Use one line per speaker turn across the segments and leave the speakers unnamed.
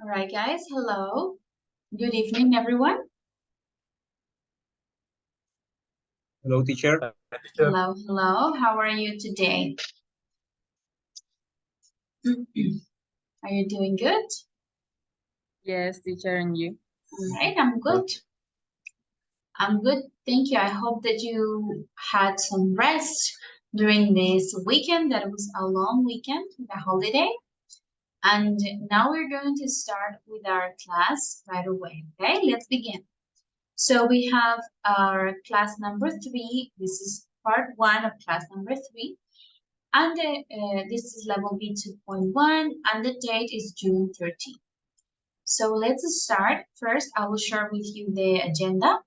All right, guys. Hello. Good evening, everyone.
Hello, teacher.
Hello, hello. How are you today? Are you doing good?
Yes, teacher, and you?
All right, I'm good. I'm good. Thank you. I hope that you had some rest during this weekend. That was a long weekend, the holiday. And now we're going to start with our class right away. Okay, let's begin. So we have our class number 3. This is part 1 of class number 3. And this is level B2.1 and the date is June 13. So let's start. First, I will share with you the agenda.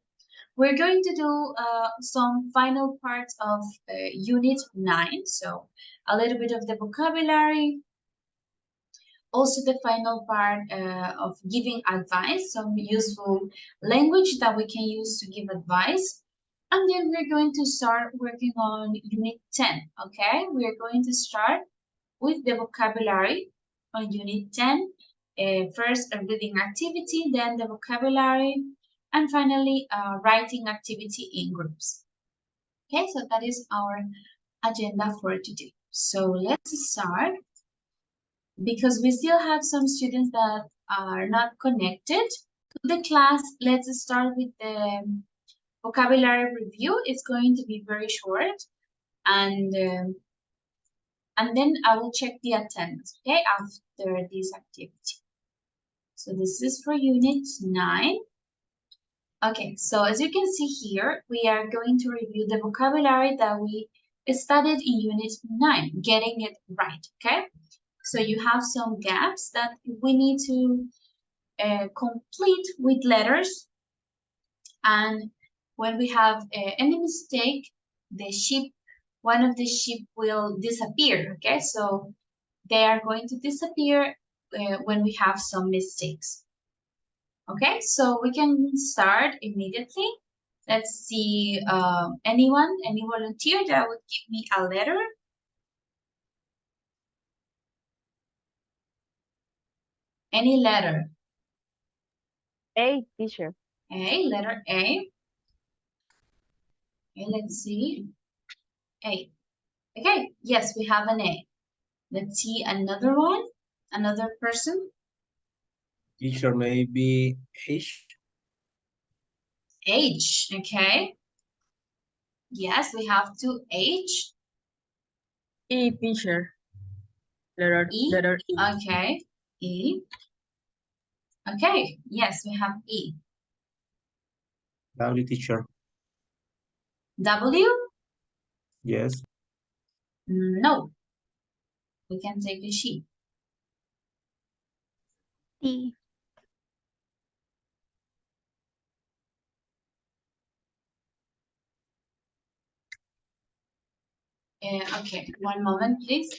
We're going to do some final parts of Unit 9. So a little bit of the vocabulary. Also the final part of giving advice, some useful language that we can use to give advice. And then we're going to start working on Unit 10, okay? We're going to start with the vocabulary on Unit 10. First, a reading activity, then the vocabulary, and finally, a writing activity in groups. Okay, so that is our agenda for today. So let's start. Because we still have some students that are not connected to the class, let's start with the vocabulary review. It's going to be very short, and then I will check the attendance, okay, after this activity. So this is for Unit 9. Okay, so as you can see here, we are going to review the vocabulary that we studied in Unit 9, getting it right, okay? So you have some gaps that we need to complete with letters. And when we have any mistake, the sheep, one of the sheep will disappear, okay? So they are going to disappear when we have some mistakes. Okay, so we can start immediately. Let's see, any volunteer that would give me a letter? Any letter?
A, teacher.
A, letter A. Okay, let's see. A. Okay, yes, we have an A. Let's see another one, another person.
Teacher, maybe H.
H, okay. Yes, we have two H.
E, teacher. Letter
E,
E.
okay. E. Okay, yes, we have E.
W, teacher.
W?
Yes.
No. We can take a sheep.
T.
Okay, one moment, please.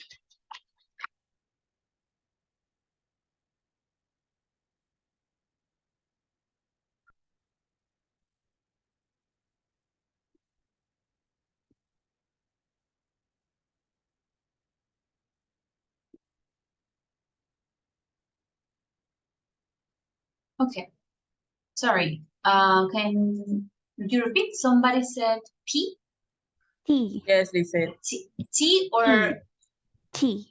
Okay, sorry. Can you repeat? Somebody said P?
T.
Yes, they said.
T or
T.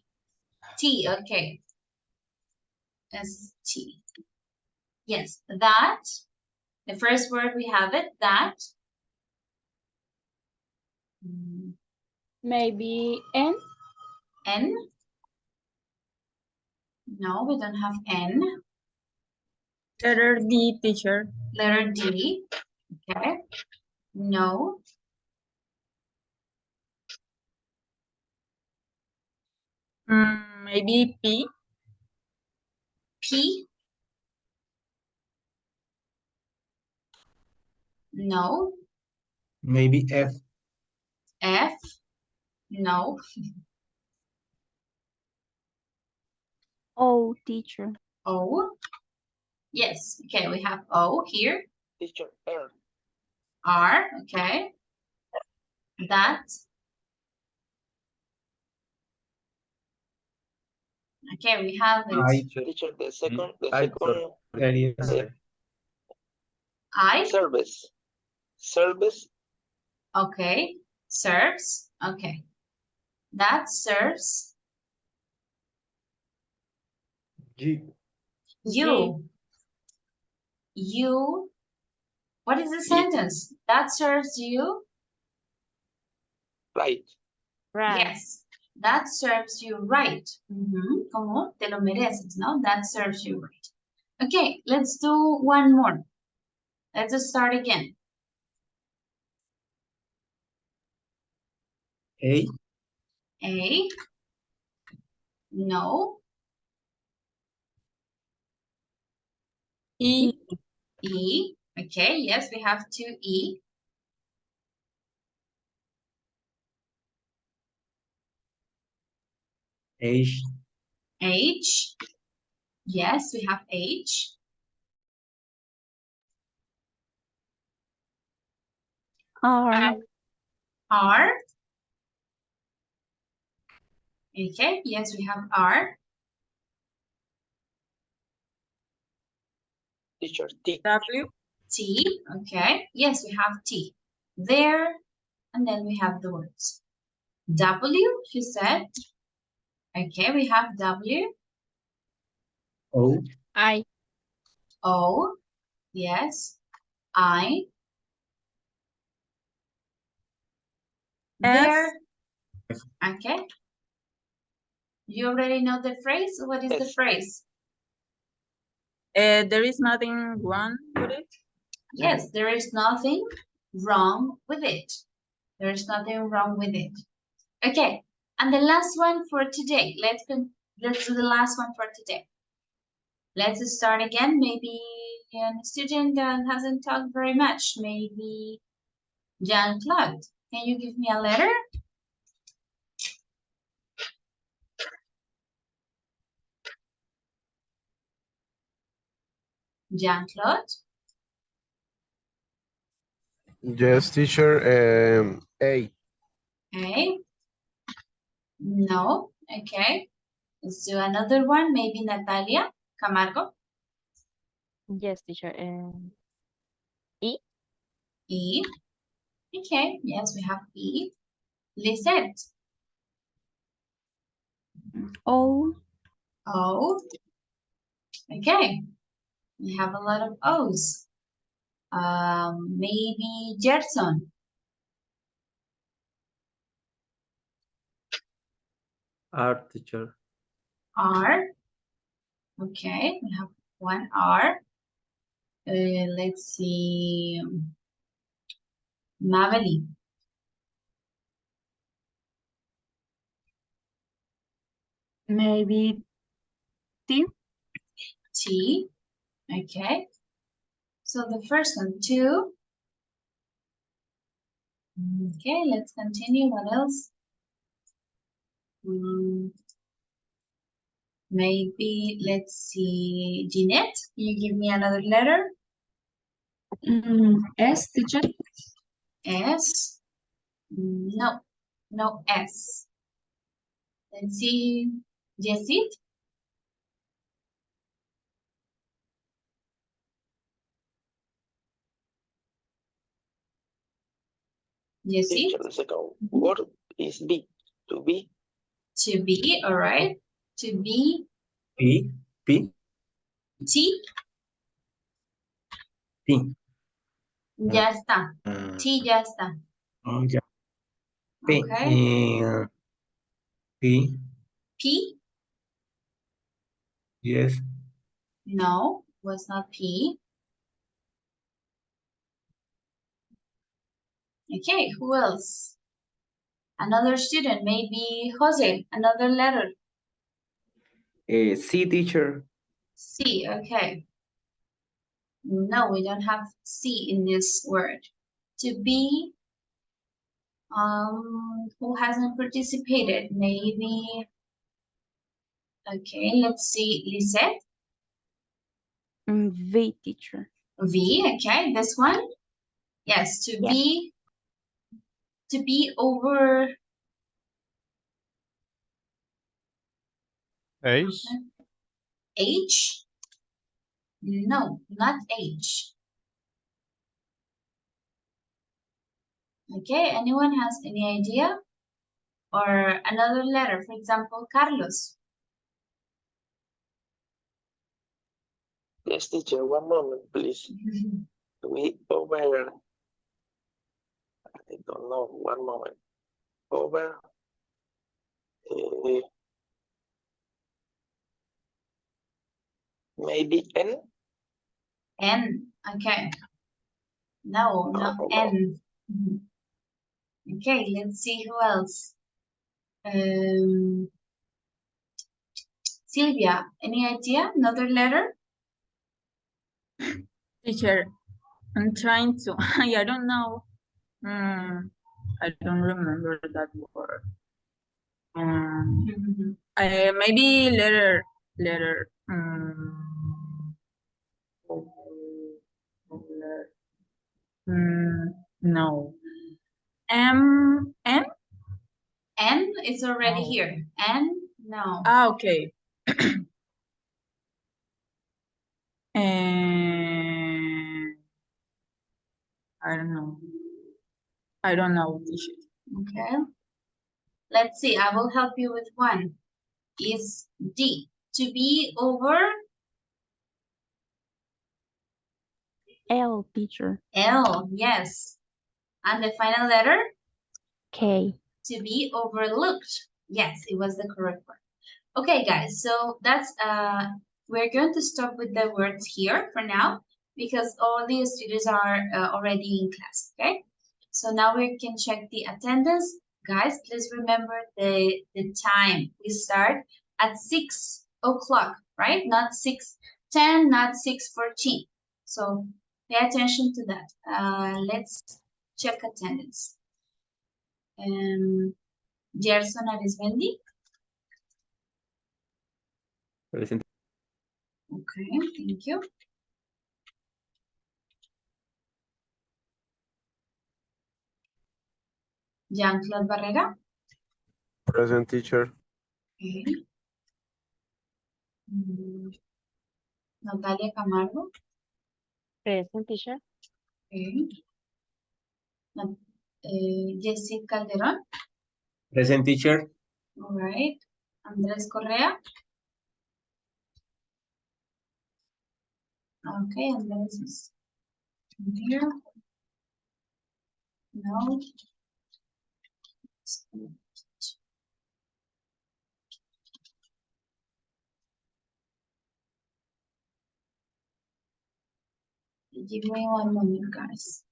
T? Okay. S T. Yes, that. The first word we have it, that.
Maybe N.
N. No, we don't have N.
Letter D, teacher.
Letter D. Okay. No.
Maybe P.
P. No.
Maybe F.
F. No.
O, teacher.
O. Yes. Okay, we have O here.
Teacher, R.
R. Okay. That. Okay, we have it.
Teacher, the second
I.
service.
Okay. Serves. Okay. That serves.
G.
You. You. What is the sentence? That serves you?
Right.
Yes. That serves you right. Como te lo mereces, no? That serves you right. Okay, let's do one more. Let's start again.
A.
A. No.
E.
E. Okay, yes, we have two E.
H.
H. Yes, we have H.
R.
R. Okay, yes, we have R.
Teacher, T.
W.
T. Okay, yes, we have T. There, and then we have the words. W, you said. Okay, we have W.
O.
I.
O. Yes. I.
S.
There. Okay. You already know the phrase? What is the
S.
phrase?
There is nothing wrong with it.
Yes, there is nothing wrong with it. There is nothing wrong with it. Okay, and the last one for today. Let's do the last one for today. Let's start again. Maybe a student that hasn't talked very much. Maybe Jean-Claude. Can you give me a letter? Jean-Claude?
Yes, teacher. A.
Okay. No. Okay. Let's do another one. Maybe Natalia Camargo.
Yes, teacher. E.
E. Okay. Yes, we have E. Lisette.
O.
O. Okay. We have a lot of O's. Maybe Gerson.
R. Teacher.
R. Okay, we have one R. Let's see. Maveli.
Maybe T.
T. Okay. So the first one, two. Okay, let's continue. What else? Maybe, let's see. Jeanette, can you give me another letter?
S, teacher.
S. No, no S. Let's see. Jessit. Jessit.
Teacher, the second word is B. To be.
To be, all right. To be.
P. P.
T.
P.
Ya está. T ya está.
Ya. P.
Okay.
P.
P.
Yes.
No, was not P. Okay, who else? Another student, maybe Jose, another letter.
C. Teacher.
C, okay. No, we don't have C in this word. To be, who hasn't participated? Maybe, okay, let's see, Lisette.
V, teacher.
V, okay, this one. Yes, to
Yes.
be over.
H.
H? No, not H. Okay, anyone has any idea? Or another letter, for example, Carlos.
Yes, teacher, one moment, please. We over, I don't know, one moment. Over, maybe N?
N, okay. No, not
No.
N. Mhm. Okay, let's see who else. Sylvia, any idea? Another letter?
Teacher, I'm trying to, I don't know. I don't remember that word. Maybe letter. No. N?
N is already
No.
here. N, no.
Ah, okay. And I don't know. I don't know, teacher.
Okay. Let's see, I will help you with one. Is D. To be over
L, teacher.
L, yes. And the final letter?
K.
To be overlooked. Yes, it was the correct one. Okay, guys, so that's we're going to stop with the words here for now because all the students are already in class, okay? So now we can check the attendance. Guys, please remember the time. We start at 6 o'clock, right? Not 6:10, not 6:14. So pay attention to that. Let's check attendance. Gerson Arismendi.
Present.
Okay, thank you. Jean-Claude Barrera.
Present, teacher.
Okay. Natalia Camargo.
Present, teacher.
Okay. Jessica Calderón.
Present, teacher.
All right. Andrés Correa. Okay, Andrés is here. No. Give me one moment, guys.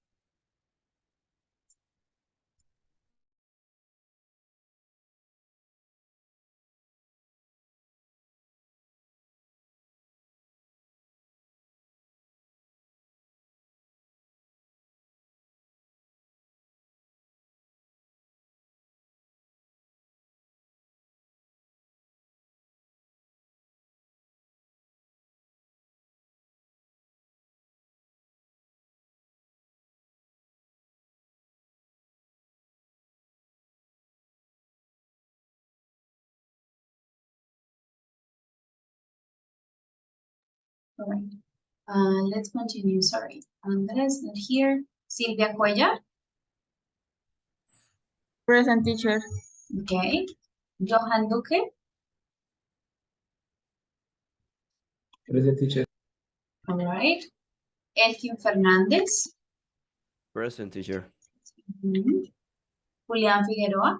All right. Let's continue. Sorry. Andrés not here. Silvia Cuellar.
Present, teacher.
Okay. Johan Duque.
Present, teacher.
All right. Elkin Fernández.
Present, teacher.
Julián Figueroa.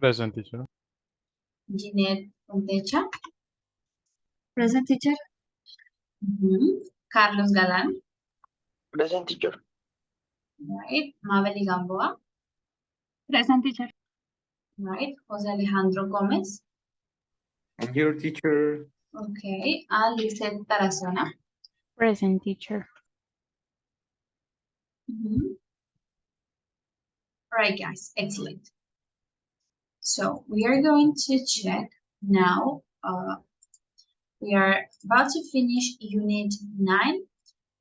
Present, teacher.
Ginette Fontecha.
Present, teacher.
Carlos Galán.
Present, teacher.
Right. Mabel Gamboa.
Present, teacher.
Right. José Alejandro Gómez.
I'm here, teacher.
Okay. And Lizeth Tarazona.
Present, teacher.
All right, guys. Excellent. So we are going to check now. We are about to finish Unit 9.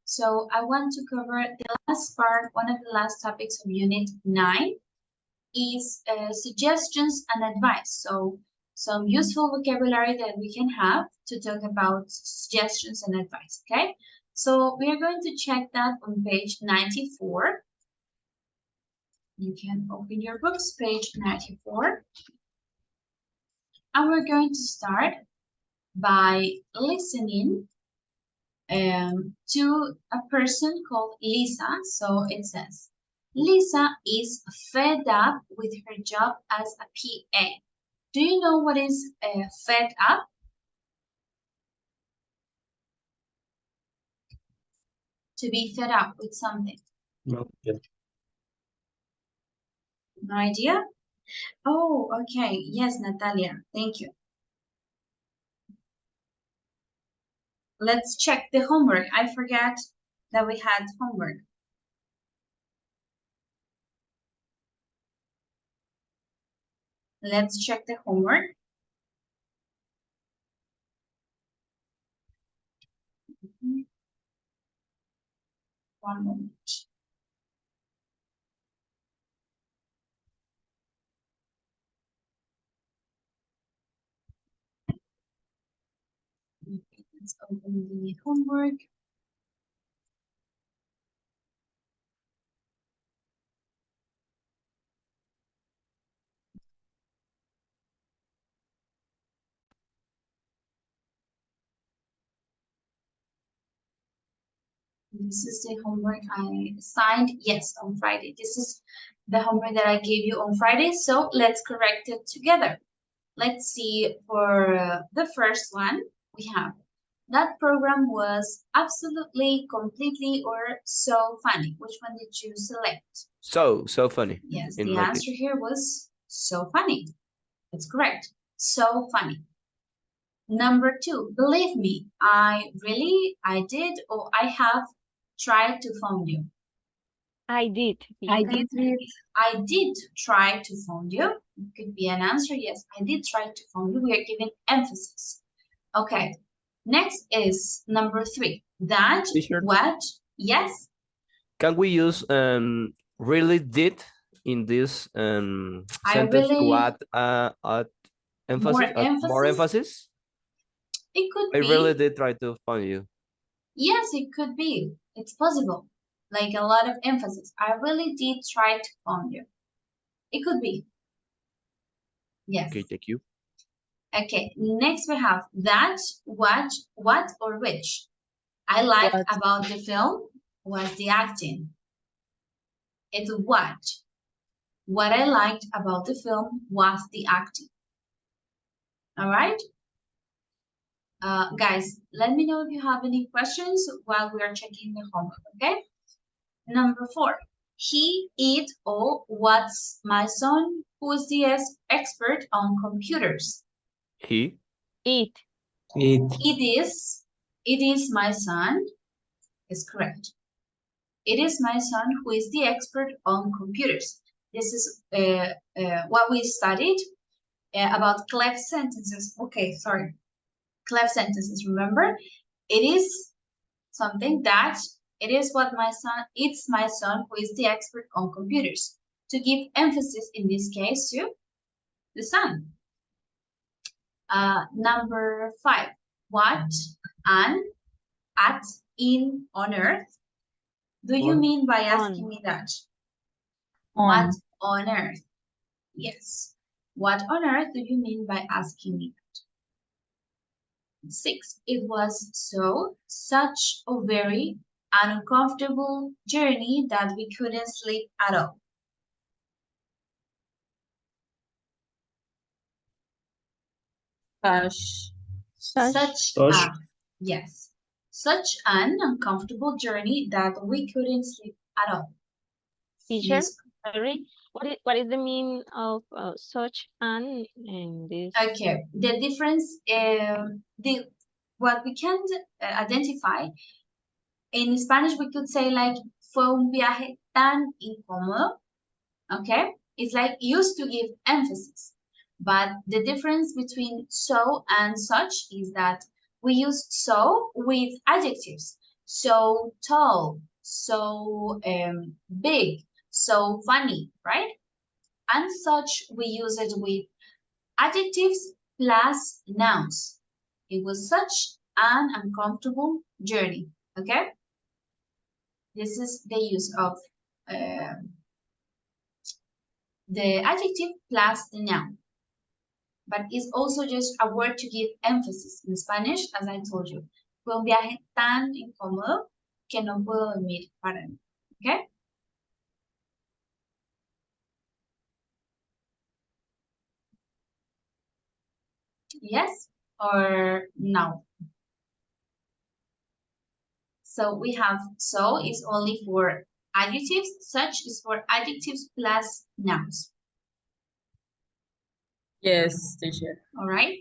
So I want to cover the last part. One of the last topics of Unit 9 is suggestions and advice. So some useful vocabulary that we can have to talk about suggestions and advice, okay? So we are going to check that on page 94. You can open your books, page 94. And we're going to start by listening to a person called Lisa. So it says, Lisa is fed up with her job as a PA. Do you know what is fed up? To be fed up with something.
No. Yes.
No idea? Oh, okay. Yes, Natalia. Thank you. Let's check the homework. I forgot that we had homework. Let's check the homework. One moment. Okay, let's open the homework. This is the homework I assigned, yes, on Friday. This is the homework that I gave you on Friday, so let's correct it together. Let's see, for the first one, we have, that program was absolutely, completely, or so funny. Which one did you select?
So funny.
Yes,
in
the
my
answer
case.
here was so funny. That's correct. So funny. Number 2, believe me, I did, or I have tried to phone you.
I did.
I did.
I did try to phone you. It could be an answer. Yes, I did try to phone you. We are giving emphasis. Okay. Next is number 3. That,
Teacher?
what, yes,
Can we use really did in this
I
sentence
really,
to add emphasis, more emphasis?
It could
I
be.
really did try to find you.
Yes, it could be. It's possible. Like a lot of emphasis. I really did try to phone you. It could be. Yes.
Okay, thank you.
Okay, next we have that, what, or which. I liked
What?
about the film was the acting. It's what. What I liked about the film was the acting. All right? Guys, let me know if you have any questions while we are checking the homework, okay? Number 4. He, it, or what's my son, who is the expert on computers.
He.
It.
It is my son, is correct. It is my son who is the expert on computers. This is what we studied about cleft sentences. Okay, sorry. Cleft sentences, remember? It is something that, it is what my son, it's my son who is the expert on computers. To give emphasis in this case to the son. Number 5. What, and, at, in, on earth. Do you
On.
mean by asking
On.
me that?
On.
What on earth? Yes. What on earth do you mean by asking me that? 6. It was such a very uncomfortable journey that we couldn't sleep at all.
Such.
Such a, yes. Such an uncomfortable journey that we couldn't sleep at all.
Teacher,
Yes.
sorry. What is the meaning of such an and this?
Okay, the difference, what we can identify, in Spanish we could say like, fue un viaje tan incómodo, okay? It's like used to give emphasis, but the difference between so and such is that we use so with adjectives. So tall, so big, so funny, right? And such we use it with adjectives plus nouns. It was such an uncomfortable journey, okay? This is the use of the adjective plus the noun. But it's also just a word to give emphasis. In Spanish, as I told you, fue un viaje tan incómodo que no puedo dormir para mí, okay? Yes or no? So we have so is only for adjectives, such is for adjectives plus nouns.
Yes, teacher.
All right?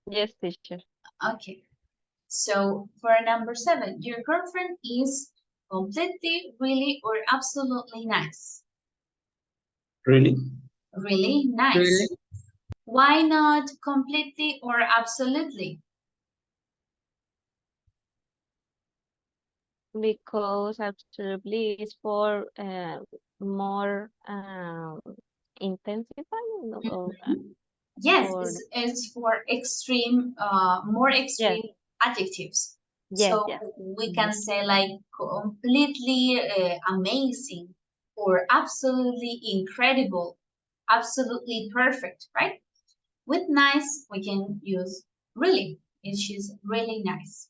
Yes, teacher.
Okay. So for number 7, your girlfriend is completely, really, or absolutely nice.
Really?
Really nice.
Really?
Why not completely or absolutely?
Because absolutely is for more intensifying or
Yes,
or
it's for extreme, more
yes,
extreme adjectives.
yes,
So
yes.
we can say like completely amazing or absolutely incredible, absolutely perfect, right? With nice, we can use really, and she's really nice.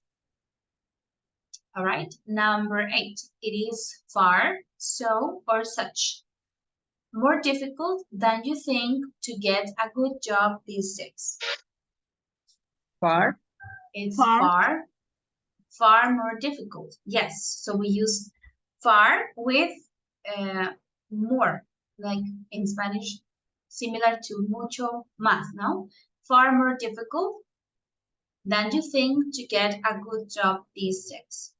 All right, number 8, it is far, so, or such. More difficult than you think to get a good job these days.
Far?
It's
Far.
far more difficult. Yes, so we use far with more, like in Spanish, similar to mucho más, no? Far more difficult than you think to get a good job these days.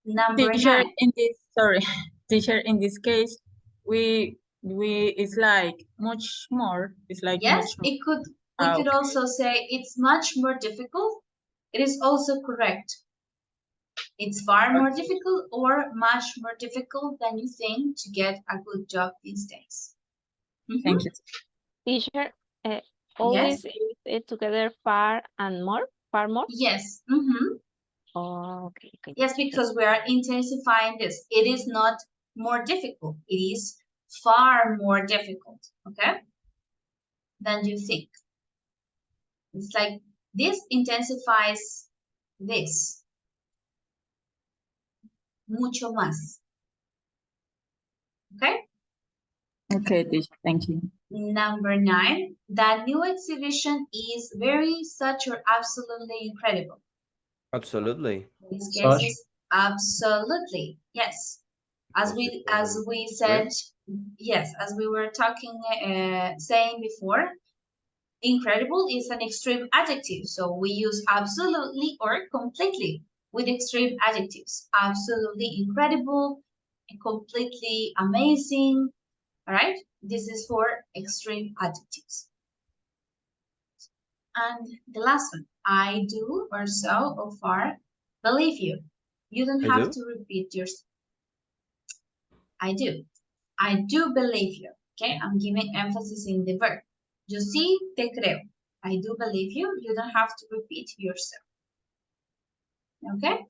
Number
Teacher,
9.
in this, sorry, teacher, in this case, we, it's like much more, it's like
Yes,
much more.
we could
Okay.
also say it's much more difficult. It is also correct. It's far more difficult or much more difficult than you think to get a good job these days.
Thank you.
Teacher,
Yes,
always is it together far and more? Far more?
yes,
Oh, okay, okay.
yes, because we are intensifying this. It is not more difficult. It is far more difficult, okay, than you think. It's like this intensifies this. Mucho más. Okay?
Okay, teacher, thank you.
Number 9, that new exhibition is very such or absolutely incredible.
Absolutely.
In this case
Such.
is absolutely, yes. As we said, yes, as we were talking, saying before, incredible is an extreme adjective. So we use absolutely or completely with extreme adjectives. Absolutely incredible, completely amazing. All right, this is for extreme adjectives. And the last one, I do or so or far believe you. You don't
I
have
do.
to repeat yourself. I do. I do believe you. Okay, I'm giving emphasis in the verb. Yo sí te creo. I do believe you. You don't have to repeat yourself. Okay?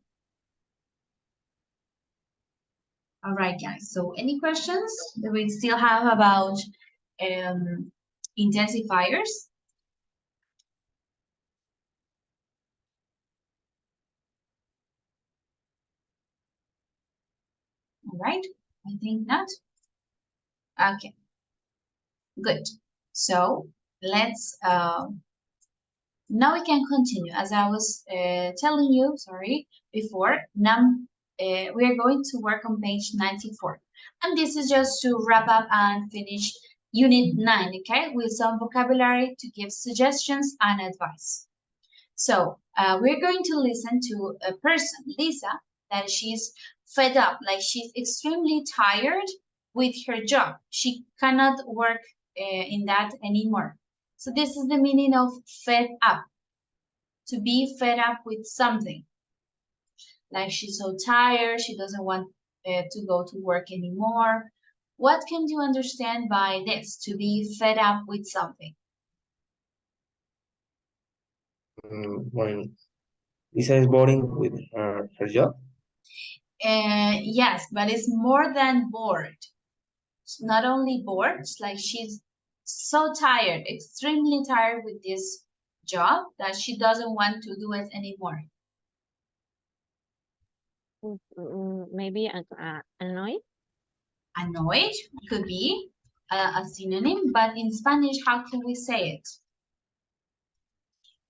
All right, guys. So any questions that we still have about intensifiers? All right. I think not. Okay. Good. So let's now we can continue. As I was telling you, sorry, before, we are going to work on page 94. And this is just to wrap up and finish unit 9, okay, with some vocabulary to give suggestions and advice. So we're going to listen to a person, Lisa, that she's fed up, like she's extremely tired with her job. She cannot work in that anymore. So this is the meaning of fed up, to be fed up with something. Like she's so tired, she doesn't want to go to work anymore, What can you understand by this? To be fed up with something.
When Lisa is boring with her job.
Yes, but it's more than bored. It's not only bored, it's like she's so tired, extremely tired with this job that she doesn't want to do it anymore.
Maybe annoyed.
Annoyed could be a synonym, but in Spanish, how can we say it?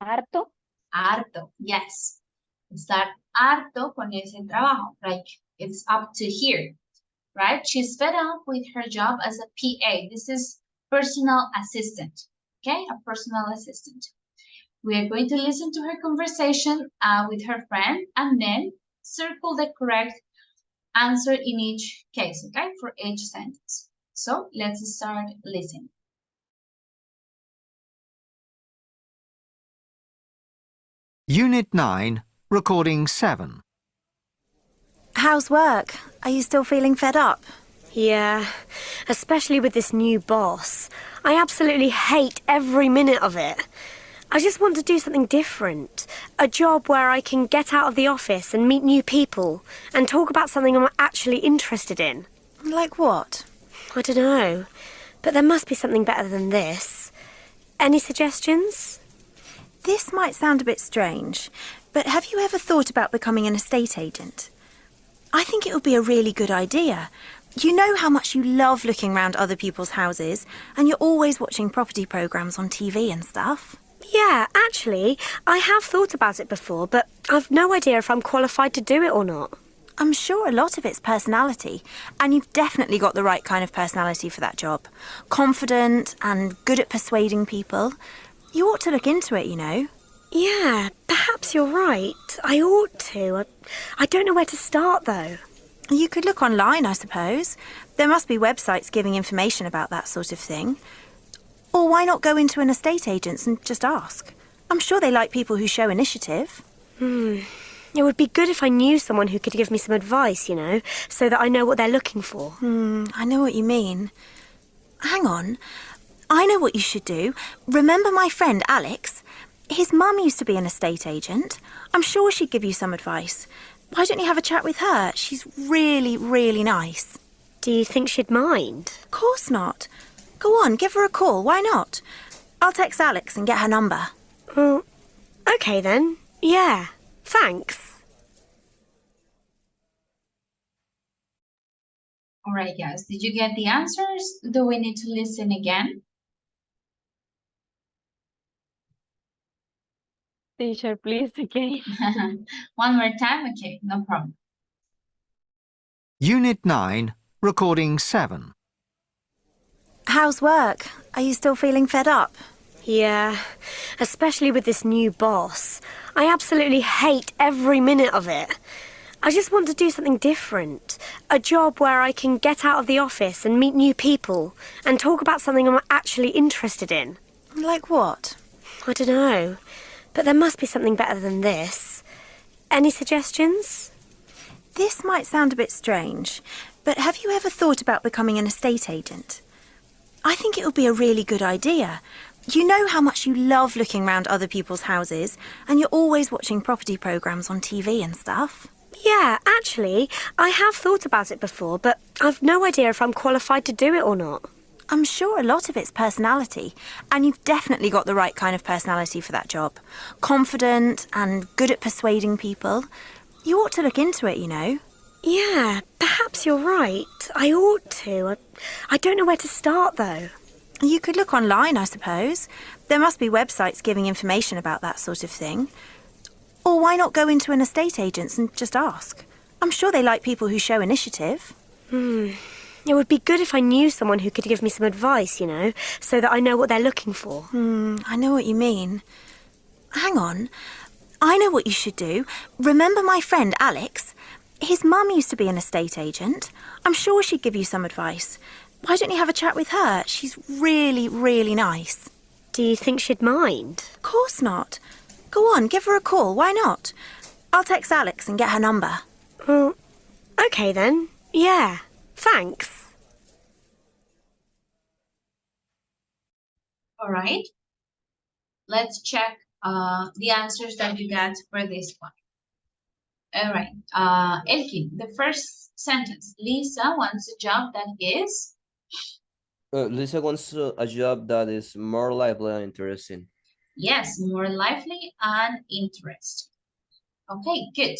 Harto.
Harto, yes. Estar harto con ese trabajo, like it's up to here, right? She's fed up with her job as a PA. This is personal assistant, okay? A personal assistant. We are going to listen to her conversation with her friend and then circle the correct answer in each case, okay? For each sentence. So let's start listening.
Unit 9, Recording 7.
How's work? Are you still feeling fed up?
Yeah, especially with this new boss. I absolutely hate every minute of it. I just want to do something different. A job where I can get out of the office and meet new people and talk about something I'm actually interested in.
Like what?
I don't know, but there must be something better than this. Any suggestions?
This might sound a bit strange, but have you ever thought about becoming an estate agent? I think it would be a really good idea. You know how much you love looking around other people's houses, and you're always watching property programmes on TV and stuff.
Yeah, actually, I have thought about it before, but I've no idea if I'm qualified to do it or not.
I'm sure a lot of it's personality, and you've definitely got the right kind of personality for that job. Confident and good at persuading people. You ought to look into it, you know.
Yeah, perhaps you're right. I ought to. I don't know where to start, though.
You could look online, I suppose. There must be websites giving information about that sort of thing. Or why not go into an estate agent's and just ask? I'm sure they like people who show initiative.
It would be good if I knew someone who could give me some advice, you know, so that I know what they're looking for.
I know what you mean. Hang on. I know what you should do. Remember my friend Alex? His mum used to be an estate agent. I'm sure she'd give you some advice. Why don't you have a chat with her? She's really, really nice.
Do you think she'd mind?
Of course not. Go on, give her a call. Why not? I'll text Alex and get her number.
Well, okay then. Yeah. Thanks.
All right, guys, did you get the answers? Do we need to listen again?
Teacher, please, again.
One more time? Okay, no problem.
Unit 9, Recording 7.
How's work? Are you still feeling fed up?
Yeah, especially with this new boss. I absolutely hate every minute of it. I just want to do something different. A job where I can get out of the office and meet new people and talk about something I'm actually interested in.
Like what?
I don't know, but there must be something better than this. Any suggestions?
This might sound a bit strange, but have you ever thought about becoming an estate agent? I think it would be a really good idea. You know how much you love looking around other people's houses, and you're always watching property programmes on TV and stuff.
Yeah, actually, I have thought about it before, but I've no idea if I'm qualified to do it or not.
I'm sure a lot of it's personality, and you've definitely got the right kind of personality for that job. Confident and good at persuading people. You ought to look into it, you know.
Yeah, perhaps you're right. I ought to. I don't know where to start, though.
You could look online, I suppose. There must be websites giving information about that sort of thing. Or why not go into an estate agent's and just ask? I'm sure they like people who show initiative.
It would be good if I knew someone who could give me some advice, you know, so that I know what they're looking for.
I know what you mean. Hang on. I know what you should do. Remember my friend Alex? His mum used to be an estate agent. I'm sure she'd give you some advice. Why don't you have a chat with her? She's really, really nice.
Do you think she'd mind?
Of course not. Go on, give her a call. Why not? I'll text Alex and get her number.
Well, okay then. Yeah. Thanks.
All right. Let's check the answers that you got for this one. All right. Elkin, the first sentence. Lisa wants a job that is.
Lisa wants a job that is more lively and interesting.
Yes, more lively and interesting. Okay, good.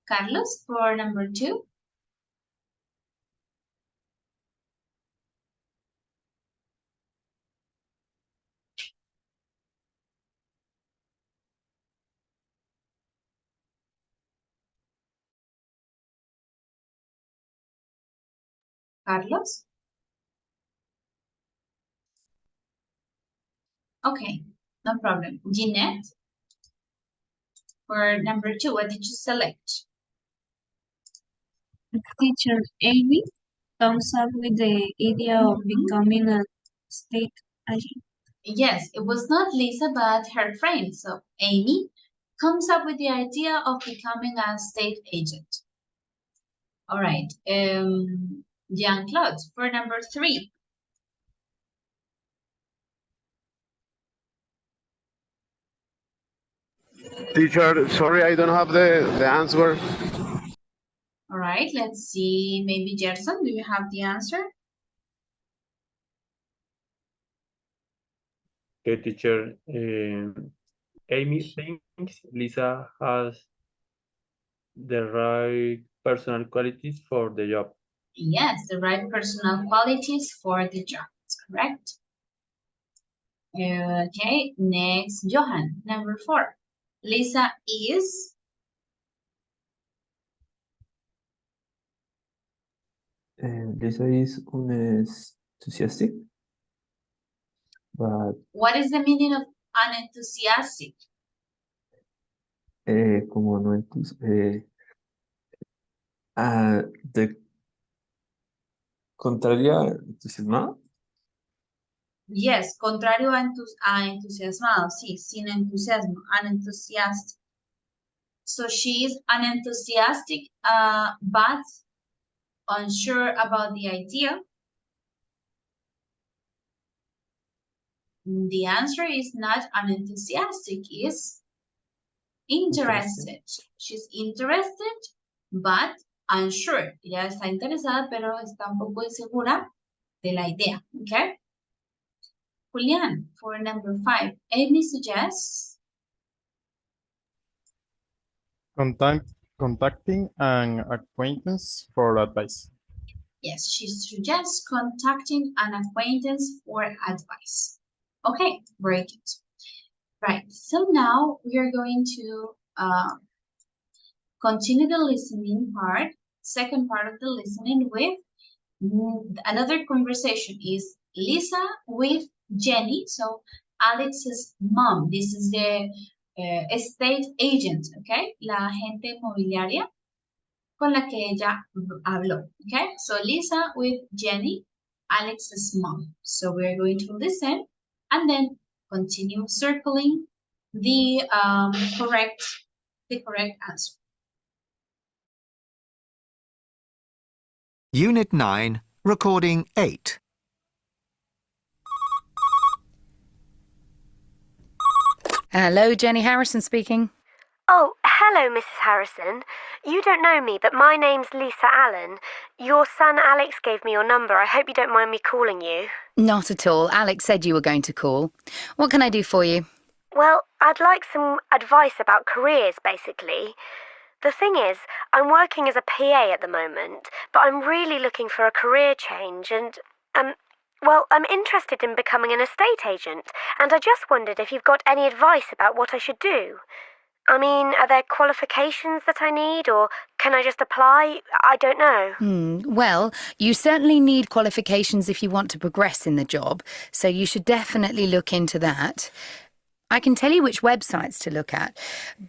Carlos, for number 2. Carlos? Okay, no problem. Jeanette, for number 2, what did you select?
Teacher Amy comes up with the idea of becoming a state agent.
Yes, it was not Lisa, but her friend. So Amy comes up with the idea of becoming a state agent. All right. Jean-Claude, for number 3.
Teacher, sorry, I don't have the answer.
All right, let's see. Maybe Gerson, do you have the answer?
Okay, teacher. Amy thinks Lisa has the right personal qualities for the job.
Yes, the right personal qualities for the job. That's correct. Okay, next, Johan, number 4. Lisa is.
Lisa is enthusiastic, but
What is the meaning of unenthusiastic?
como no de contraria entusiasmada.
Yes, contrario a entusiasmado, sí, sin entusiasmo, unenthusiastic. So she is unenthusiastic, but unsure about the idea. The answer is not unenthusiastic, is interested. She's interested, but unsure. Ella está interesada, pero está un poco insegura de la idea, okay? Julian, for number 5, Amy suggests.
Contacting an acquaintance for advice.
Yes, she suggests contacting an acquaintance for advice. Okay, very good. Right, so now we are going to continue the listening part, second part of the listening with another conversation is Lisa with Jenny, so Alex's mom. This is the estate agent, okay? La agente inmobiliaria con la que ella habló, okay? So Lisa with Jenny, Alex's mom. So we're going to listen and then continue circling the correct answer.
Unit 9, Recording 8.
Hello, Jenny Harrison speaking.
Oh, hello, Mrs. Harrison. You don't know me, but my name's Lisa Allen. Your son Alex gave me your number. I hope you don't mind me calling you.
Not at all. Alex said you were going to call. What can I do for you?
Well, I'd like some advice about careers, basically. The thing is, I'm working as a PA at the moment, but I'm really looking for a career change and, well, I'm interested in becoming an estate agent, and I just wondered if you've got any advice about what I should do. I mean, are there qualifications that I need, or can I just apply? I don't know.
Well, you certainly need qualifications if you want to progress in the job, so you should definitely look into that. I can tell you which websites to look at,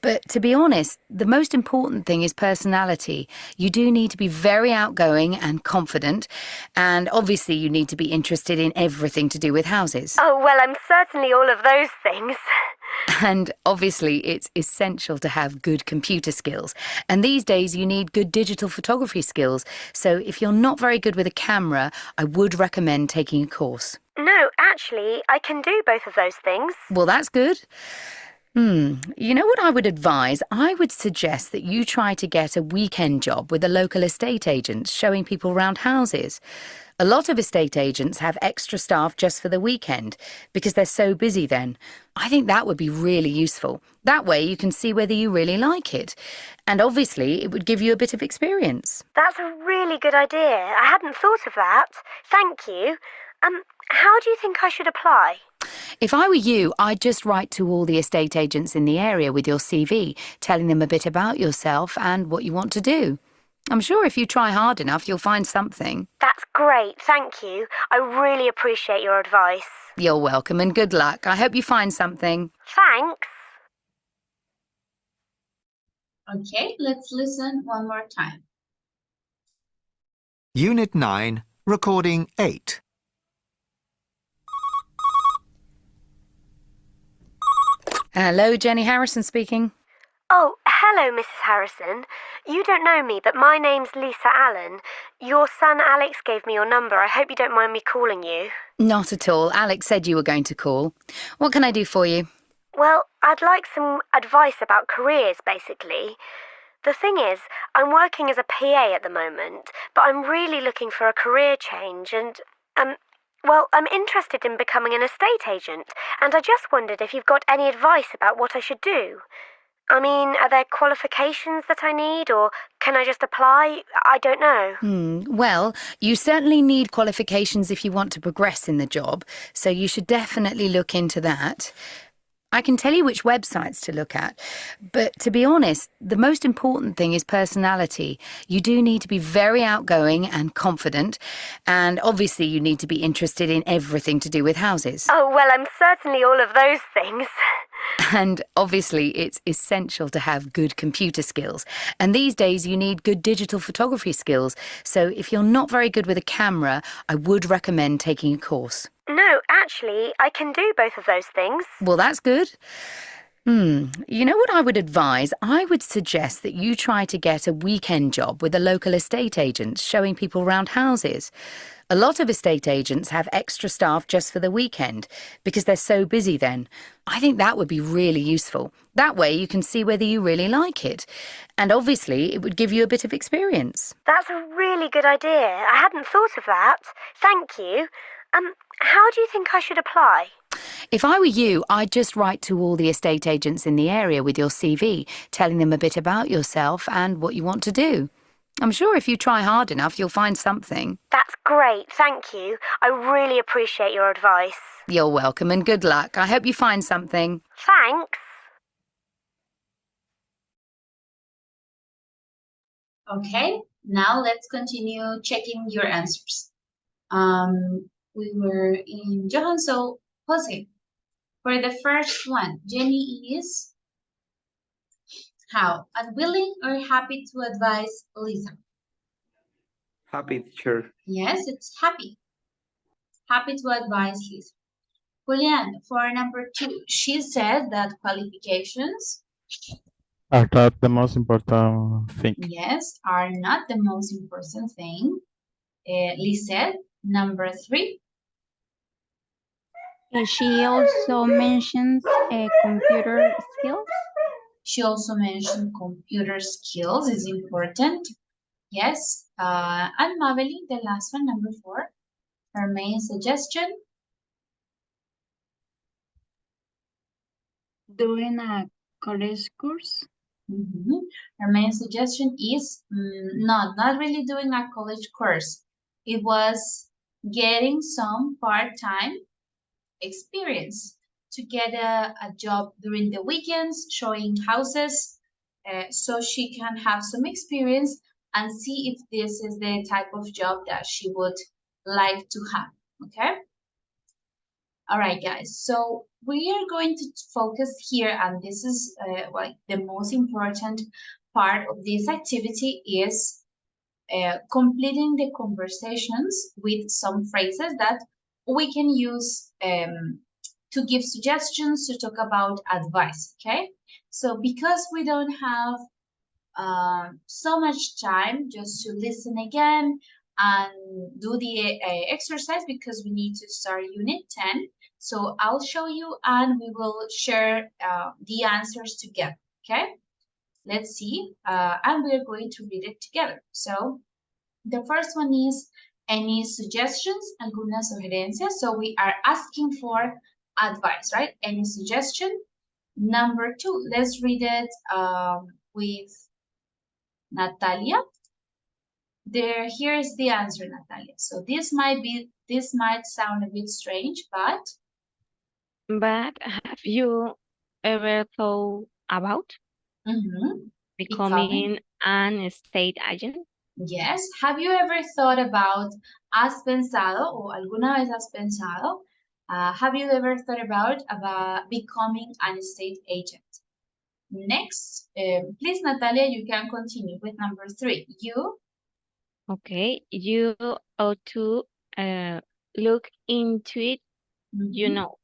but to be honest, the most important thing is personality. You do need to be very outgoing and confident, and obviously you need to be interested in everything to do with houses.
Oh, well, I'm certainly all of those things.
And obviously, it's essential to have good computer skills. And these days, you need good digital photography skills. So if you're not very good with a camera, I would recommend taking a course.
No, actually, I can do both of those things.
Well, that's good. You know what I would advise? I would suggest that you try to get a weekend job with a local estate agent, showing people around houses. A lot of estate agents have extra staff just for the weekend because they're so busy then. I think that would be really useful. That way you can see whether you really like it. And obviously it would give you a bit of experience.
That's a really good idea. I hadn't thought of that. Thank you. How do you think I should apply?
If I were you, I'd just write to all the estate agents in the area with your CV, telling them a bit about yourself and what you want to do. I'm sure if you try hard enough, you'll find something.
That's great, thank you. I really appreciate your advice.
You're welcome and good luck. I hope you find something.
Thanks.
Okay, let's listen one more time.
Unit 9, Recording 8.
Hello, Jenny Harrison speaking.
Oh, hello, Mrs. Harrison. You don't know me, but my name's Lisa Allen. Your son Alex gave me your number. I hope you don't mind me calling you.
Not at all. Alex said you were going to call. What can I do for you?
Well, I'd like some advice about careers, basically. The thing is, I'm working as a PA at the moment, but I'm really looking for a career change and, well, I'm interested in becoming an estate agent, and I just wondered if you've got any advice about what I should do. I mean, are there qualifications that I need, or can I just apply? I don't know.
Well, you certainly need qualifications if you want to progress in the job, so you should definitely look into that. I can tell you which websites to look at, but to be honest, the most important thing is personality. You do need to be very outgoing and confident, and obviously you need to be interested in everything to do with houses.
Oh, well, I'm certainly all of those things.
And obviously it's essential to have good computer skills. And these days you need good digital photography skills. So if you're not very good with a camera, I would recommend taking a course.
No, actually, I can do both of those things.
Well, that's good. You know what I would advise? I would suggest that you try to get a weekend job with a local estate agent, showing people around houses. A lot of estate agents have extra staff just for the weekend because they're so busy then. I think that would be really useful. That way you can see whether you really like it. And obviously it would give you a bit of experience.
That's a really good idea. I hadn't thought of that. Thank you. How do you think I should apply?
If I were you, I'd just write to all the estate agents in the area with your CV, telling them a bit about yourself and what you want to do. I'm sure if you try hard enough, you'll find something.
That's great, thank you. I really appreciate your advice.
You're welcome and good luck. I hope you find something.
Thanks.
Okay, now let's continue checking your answers. We were in Johan, so Jose. For the first one, Jenny is how? Unwilling or happy to advise Lisa?
Happy, teacher.
Yes, it's happy. Happy to advise Lisa. Julian, for number 2, she said that qualifications
are not the most important thing.
Yes, are not the most important thing. Lisette, number 3.
She also mentions computer skills.
She also mentioned computer skills is important. Yes. And Mabeli, the last one, number 4. Her main suggestion.
Doing a college course.
Her main suggestion is not really doing a college course. It was getting some part-time experience to get a job during the weekends, showing houses, so she can have some experience and see if this is the type of job that she would like to have, okay? All right, guys, so we are going to focus here, and this is like the most important part of this activity is completing the conversations with some phrases that we can use to give suggestions, to talk about advice, okay? So because we don't have so much time just to listen again and do the exercise because we need to start unit 10. So I'll show you and we will share the answers together, okay? Let's see, and we're going to read it together. So the first one is any suggestions, alguna sugerencia. So we are asking for advice, right? Any suggestion? Number 2, let's read it with Natalia. Here's the answer, Natalia. So this might sound a bit strange, but
have you ever thought about becoming an estate agent?
Yes. Have you ever thought about, has pensado, o alguna vez has pensado, have you ever thought about becoming an estate agent? Next, please, Natalia, you can continue with number 3. You?
Okay, you ought to look into it, you know.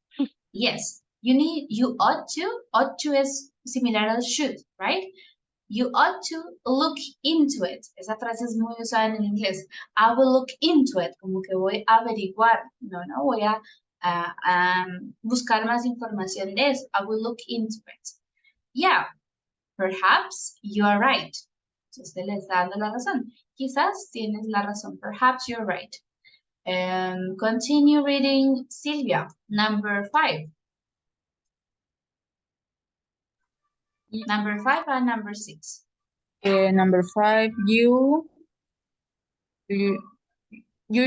Yes, you ought to is similar al should, right? You ought to look into it. Esa frase es muy usada en el inglés. I will look into it, como que voy a averiguar. No, voy a buscar más información de eso. I will look into it. Yeah, perhaps you are right. Usted le está dando la razón. Quizás tienes la razón. Perhaps you're right. Continue reading, Silvia. Number 5. Number 5 and number 6.
Number 5, you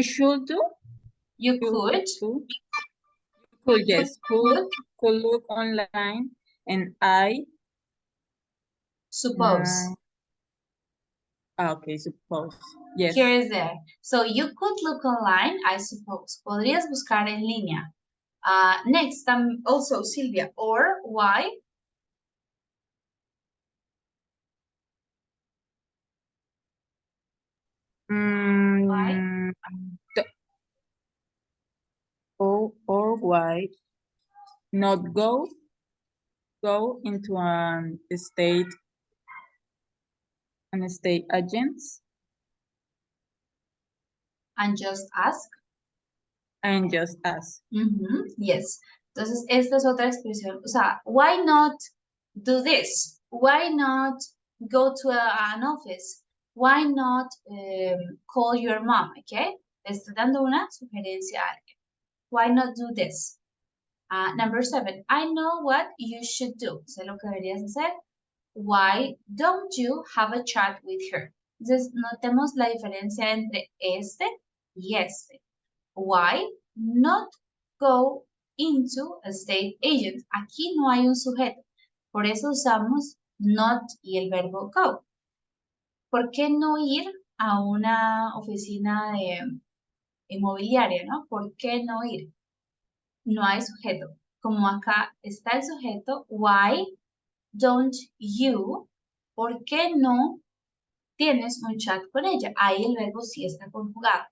should do.
You could.
Yes, could look online, and I
suppose.
Okay, suppose. Yes.
Here is there. So you could look online, I suppose. Podrías buscar en línea. Next, also Silvia, or why?
Why? Or why not go into an estate agents
and just ask. Yes. Entonces, esta es otra expresión. O sea, why not do this? Why not go to an office? Why not call your mom? Okay. Le estoy dando una sugerencia a alguien. Why not do this? Number 7, I know what you should do. Sé lo que deberías hacer. Why don't you have a chat with her? Entonces, notemos la diferencia entre este y este. Why not go into a state agent? Aquí no hay un sujeto. Por eso usamos not y el verbo go. ¿Por qué no ir a una oficina inmobiliaria, no? ¿Por qué no ir? No hay sujeto. Como acá está el sujeto, why don't you, ¿por qué no tienes un chat con ella? Ahí el verbo sí está conjugado.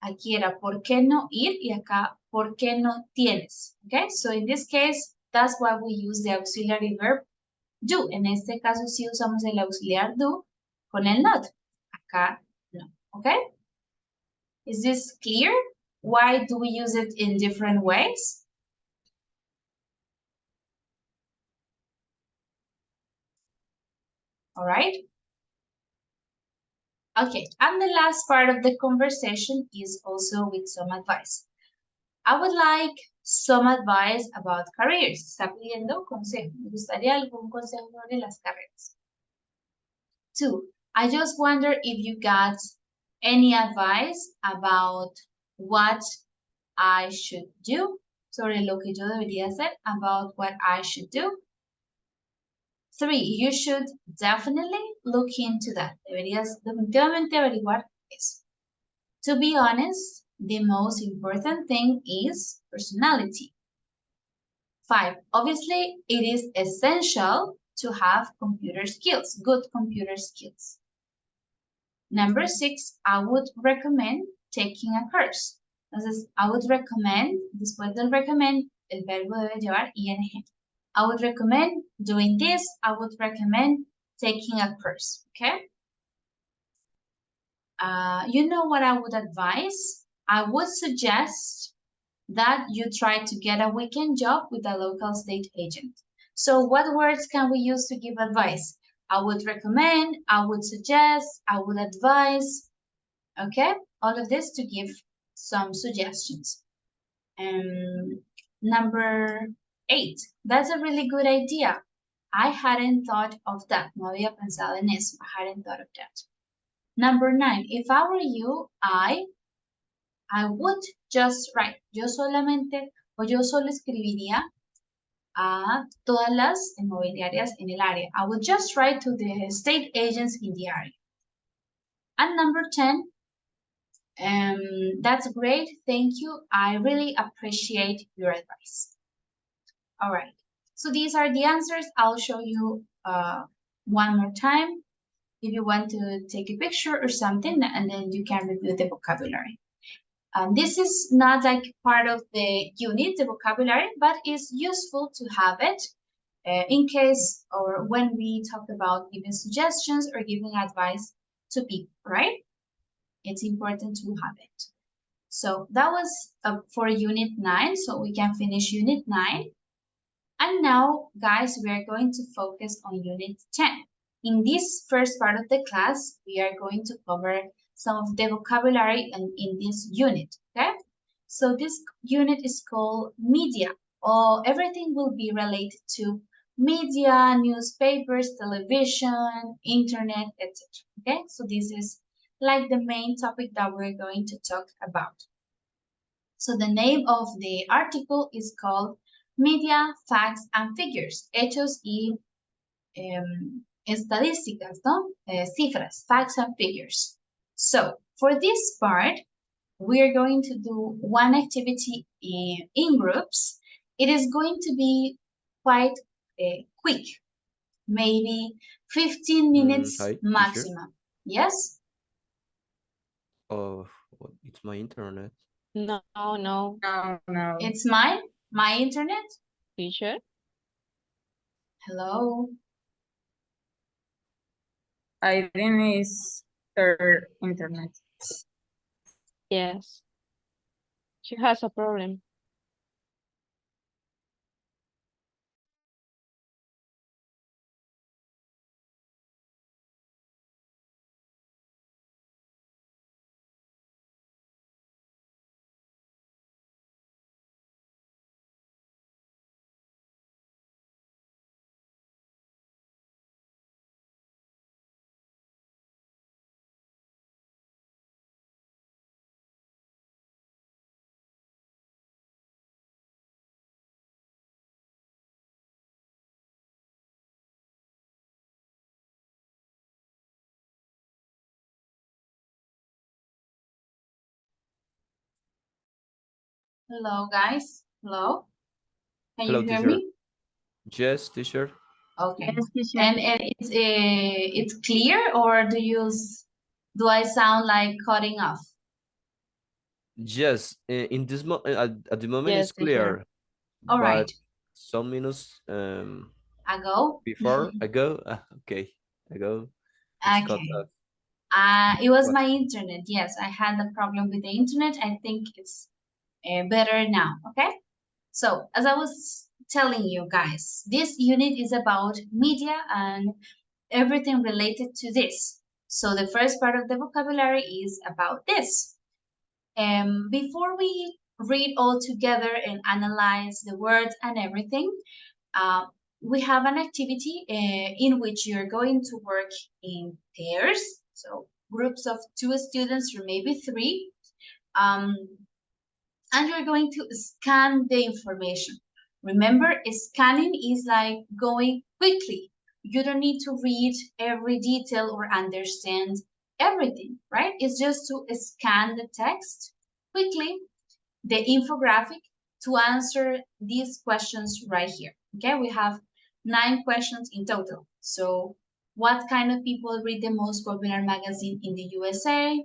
Aquí era, ¿por qué no ir? Y acá, ¿por qué no tienes? Okay, so in this case, that's why we use the auxiliary verb do. En este caso sí usamos el auxiliar do con el not. Acá no, okay? Is this clear? Why do we use it in different ways? All right. Okay, and the last part of the conversation is also with some advice. I would like some advice about careers. Está pidiendo consejo. Me gustaría algún consejo sobre las carreras. 2, I just wonder if you got any advice about what I should do. Sobre lo que yo debería hacer, about what I should do. 3, you should definitely look into that. Deberías definitivamente averiguar eso. To be honest, the most important thing is personality. 5, obviously, it is essential to have computer skills, good computer skills. Number 6, I would recommend taking a course. Entonces, I would recommend, después del recommend, el verbo debe llevar ing. I would recommend doing this. I would recommend taking a course, okay? You know what I would advise? I would suggest that you try to get a weekend job with a local state agent. So what words can we use to give advice? I would recommend, I would suggest, I would advise, okay? All of this to give some suggestions. Number 8, that's a really good idea. I hadn't thought of that. No había pensado en eso. I hadn't thought of that. Number 9, if I were you, I would just write. Yo solamente o yo solo escribiría a todas las inmobiliarias en el área. I would just write to the state agents in the area. And number 10, that's great. Thank you. I really appreciate your advice. All right. So these are the answers. I'll show you one more time if you want to take a picture or something, and then you can review the vocabulary. This is not like part of the unit, the vocabulary, but it's useful to have it in case or when we talk about giving suggestions or giving advice to people, right? It's important to have it. So that was for Unit 9, so we can finish Unit 9. And now, guys, we are going to focus on Unit 10. In this first part of the class, we are going to cover some of the vocabulary in this unit, okay? So this unit is called media, or everything will be related to media, newspapers, television, internet, etc. Okay, so this is like the main topic that we're going to talk about. So the name of the article is called Media, Facts and Figures, Hechos y Estadísticas, ¿no? Cifras, facts and figures. So for this part, we are going to do one activity in groups. It is going to be quite quick, maybe 15 minutes
Hi, teacher.
maximum. Yes?
Oh, it's my internet.
No, no.
No.
It's mine? My internet?
Teacher?
Hello?
I think it's her internet.
Yes. She has a problem.
Hello, guys. Hello? Can
Hello,
you hear
teacher.
me?
Yes, teacher.
Okay. And it's clear, or do I sound like cutting off?
Yes, in this at the moment
Yes,
it's clear.
All
but
right.
some minutes
Ago?
before ago, okay, ago, it's cut
Okay.
off.
It was
What?
my internet. Yes, I had a problem with the internet. I think it's better now. Okay. So as I was telling you guys, this unit is about media and everything related to this. So the first part of the vocabulary is about this. Before we read all together and analyze the words and everything, we have an activity in which you're going to work in pairs, so groups of 2 students or maybe 3, and you're going to scan the information. Remember, scanning is like going quickly. You don't need to read every detail or understand everything, right? It's just to scan the text quickly, the infographic, to answer these questions right here. Okay, we have 9 questions in total. So what kind of people read the most popular magazine in the USA?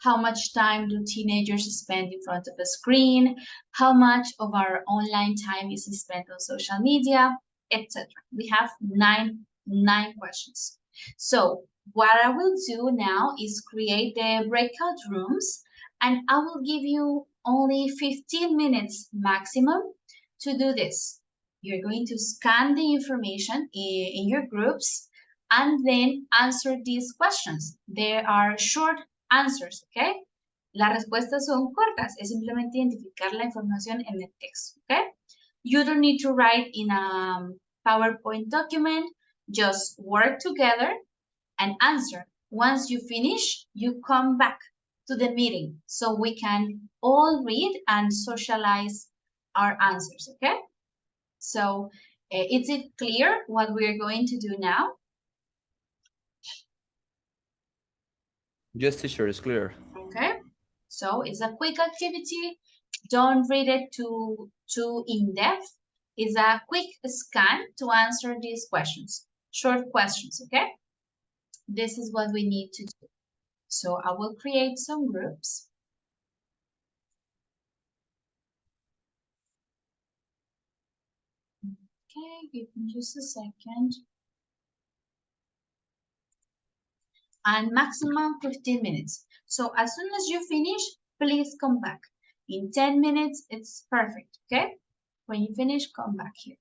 how much time do teenagers spend in front of a screen, how much of our online time is spent on social media, etc. We have nine questions. So what I will do now is create the breakout rooms, and I will give you only 15 minutes maximum to do this. You're going to scan the information in your groups and then answer these questions. There are short answers, okay? Las respuestas son cortas, es simplemente identificar la información en el texto, okay? You don't need to write in a PowerPoint document, just work together and answer. Once you finish, you come back to the meeting so we can all read and socialize our answers, okay? So, is it clear what we are going to do now?
Yes, teacher, it's clear.
Okay, so it's a quick activity. Don't read it too in depth. It's a quick scan to answer these questions, short questions, okay? This is what we need to do. So I will create some groups. Okay, give me just a second. And maximum 15 minutes. So as soon as you finish, please come back. In 10 minutes, it's perfect, okay? When you finish, come back here.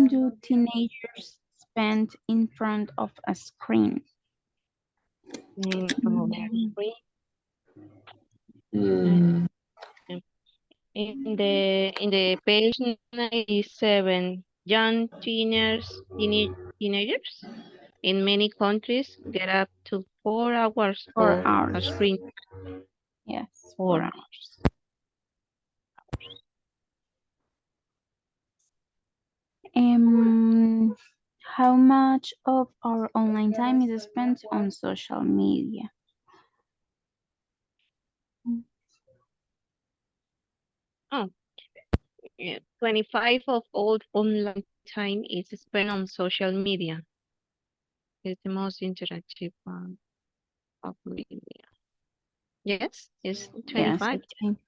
Do teenagers spend in front of a screen?
In screen.
Mm,
In the page 97, young teenagers in many countries get up to 4 hours
4
on a
hours.
screen.
Yes,
4
4 hours. How much of our online time is spent on social media?
Oh, yeah. 25 of all online time is spent on social media. It's the most interactive one of media. Yes, it's
Yes,
25.
I think.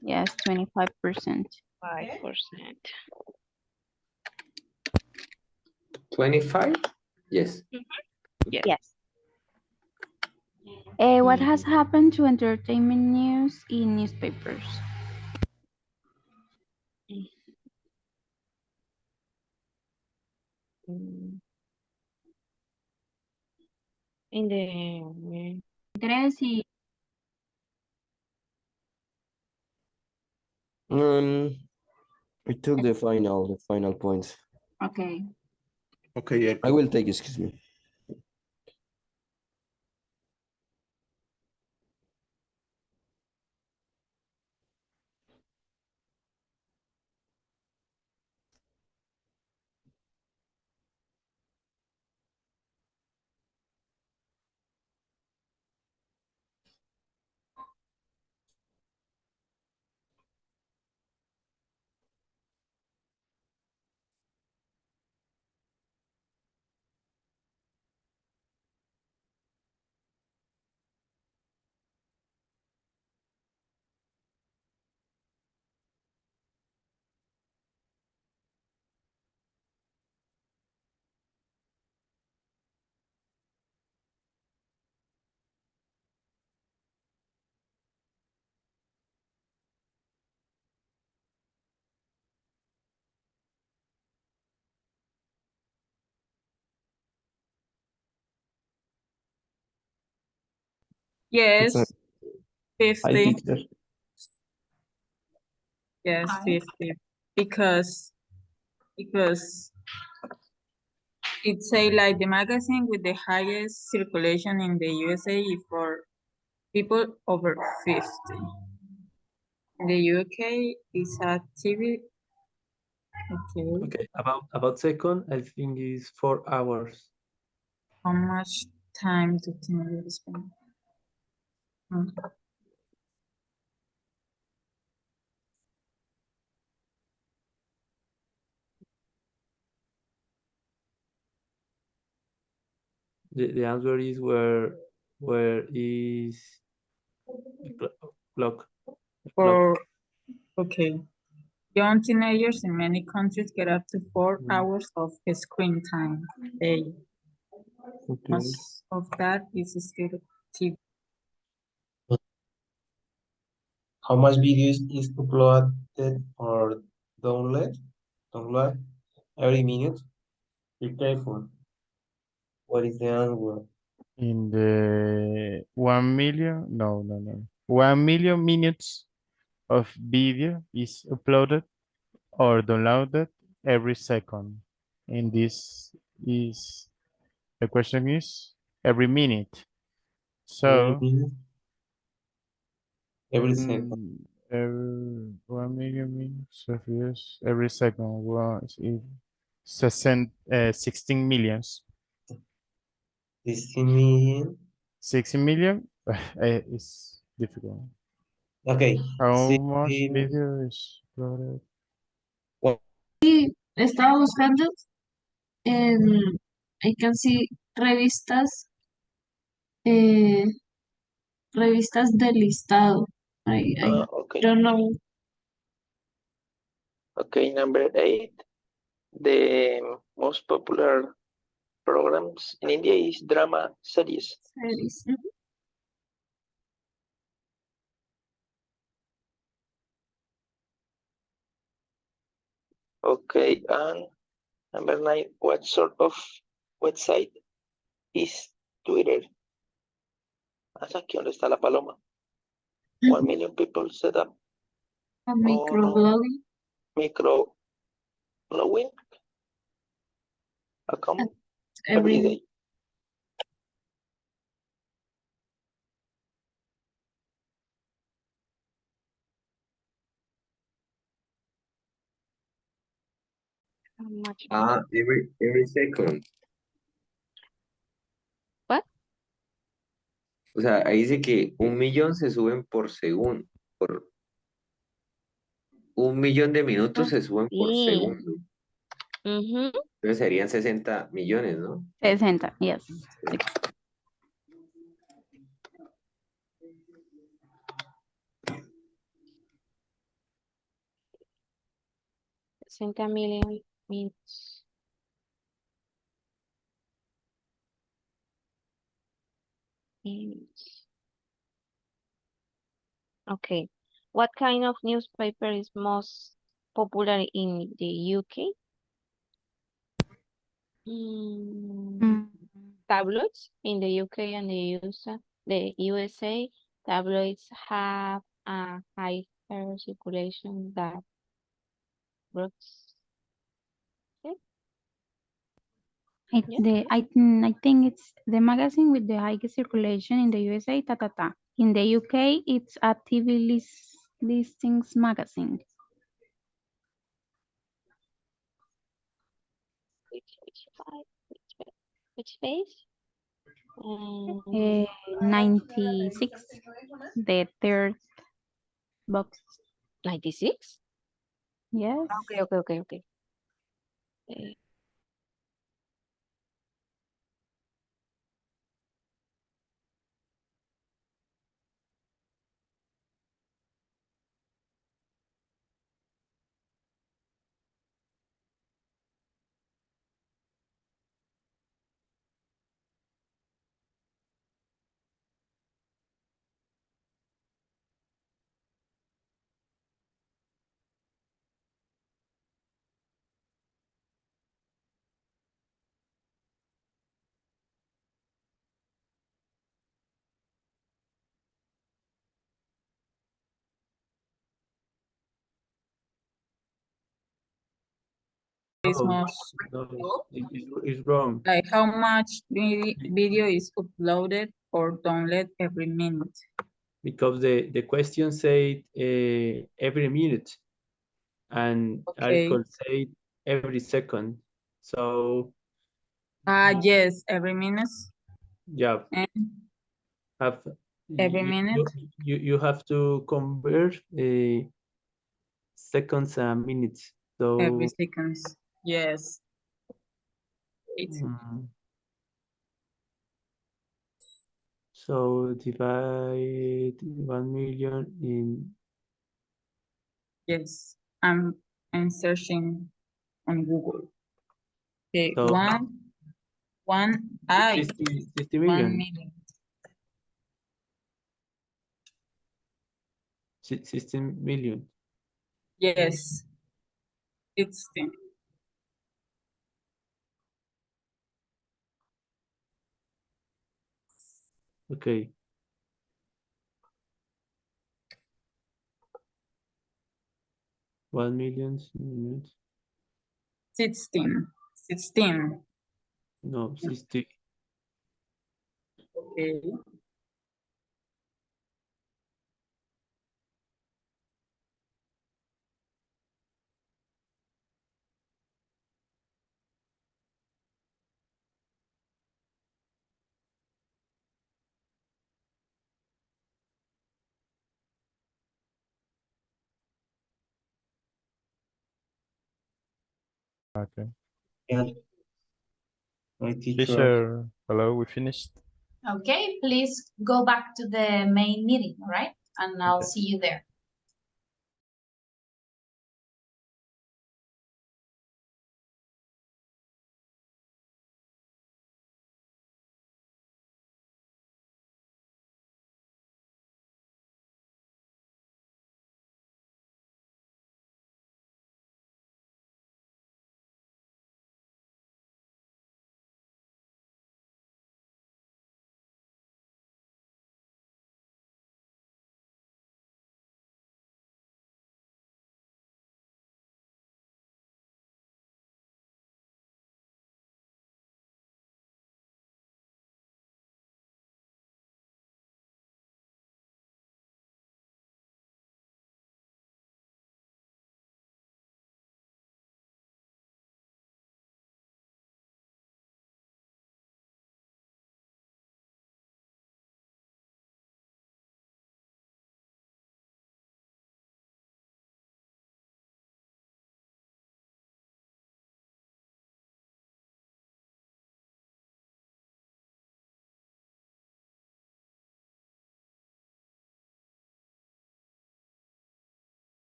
Yes, 25%.
5%.
25? Yes.
Yes.
What has happened to entertainment news in newspapers?
Mm. In the
Tres y
I took the final points.
okay.
Okay,
I will take, excuse me.
Yes,
It's a high
50.
teacher.
Yes, 50. Because it say like the magazine with the highest circulation in the USA is for people over 50. In the UK, it's a TV. Okay.
Okay, about second, I think is 4 hours.
How much time do you think you spend?
The answer is where is the clock.
For okay. Young teenagers in many countries get up to 4 hours of screen time a day.
Okay.
Most of that is still TV.
How much videos is uploaded or download every minute? Be careful. What is the answer?
In the 1 million, no, 1 million minutes of video is uploaded or downloaded every second. And this is, the question is every minute.
Every
So,
minute? Every second.
every 1 million minutes of views every second was 16 millions.
16 million.
16 million is difficult.
Okay.
How much
16.
video is uploaded?
Sí, estaba buscando en, I can see revistas, eh, revistas del listado. I
Okay.
don't know.
Okay, number 8. The most popular programs in India is drama series.
Series.
Okay, and number 9. What sort of website is Twitter? Hasta aquí donde está la paloma. 1 million people set up.
A
Oh, no.
microblogging.
Microblogging account
Every
every day.
How much?
Every second.
What?
O sea, ahí dice que 1 millón se suben por segundo. Por 1 millón de minutos se suben por
Sí.
segundo.
Ujú.
Entonces serían 60 millones, ¿no?
60, yes.
60 million minutes. Minutes. Okay. What kind of newspaper is most popular in the UK? Tabloids in the UK and the USA, tabloids have a higher circulation than books.
I think it's the magazine with the highest circulation in the USA, ta ta ta. In the UK, it's a TV listings magazine.
Which page?
96, the third box.
96?
Yes.
Okay.
most
it's wrong.
like how much video is uploaded or downloaded every minute?
Because the question said every minute and article said every second. So
yes, every minute.
yeah,
And
have
every minute.
You have to convert seconds and minutes. So
every seconds. Yes.
So divide 1 million in.
Yes, I'm searching on Google. Okay,
So 60 million.
1 million.
16 million.
Yes, 16.
Okay. $1 million.
16. 16.
No, 60.
Okay.
Okay.
Yeah. My teacher.
Teacher, hello, we finished.
Okay, please go back to the main meeting, all right? And I'll see you there.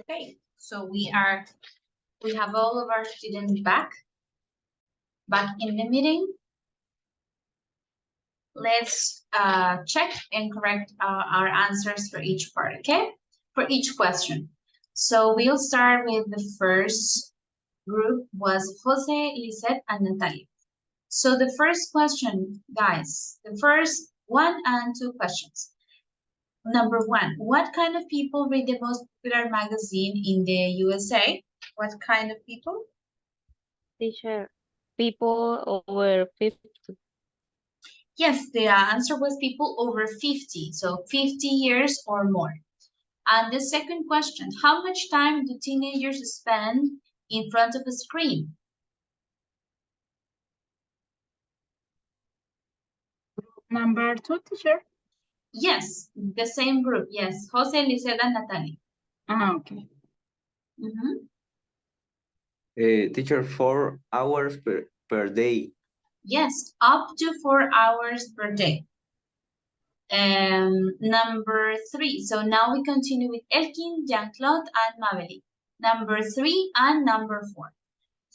Okay, so we have all of our students back in the meeting. Let's check and correct our answers for each part, okay? For each question. So we'll start with the first group was Jose, Lisette, and Natalia. So the first question, guys, the first 1 and 2 questions. Number 1, what kind of people read the most popular magazine in the USA? What kind of people?
Teacher, people over 50.
Yes, the answer was people over 50, so 50 years or more. And the second question, how much time do teenagers spend in front of a screen?
Number 2, teacher?
Yes, the same group, yes. Jose, Lisette, and Natalia.
Okay.
Teacher, 4 hours per day.
Yes, up to 4 hours per day. Number 3, so now we continue with Elkin, Jean-Claude, and Mabel. Number 3 and number 4.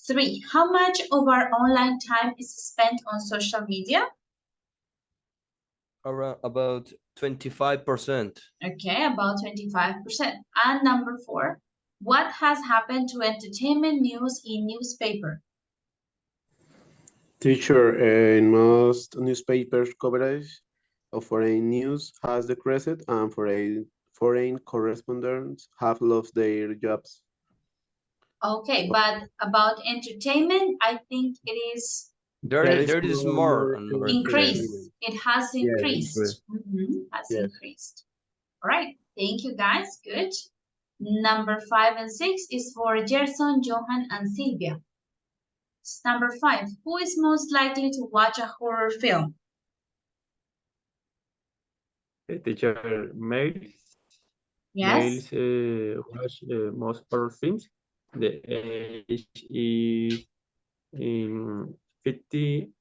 3, how much of our online time is spent on social media?
Around about 25%.
Okay, about 25%. And number 4, what has happened to entertainment news in newspaper?
Teacher, in most newspapers coverage of foreign news has decreased and foreign correspondents have lost their jobs.
Okay, but about entertainment, I think it is
There is more and more entertainment.
increased. It has increased. Has
Yes.
increased. All right. Thank you, guys. Good. Number 5 and 6 is for Gerson, Johan, and Sylvia. Number 5. Who is most likely to watch a horror film?
Teacher, males.
Yes.
Males watch most horror films. The age is in 50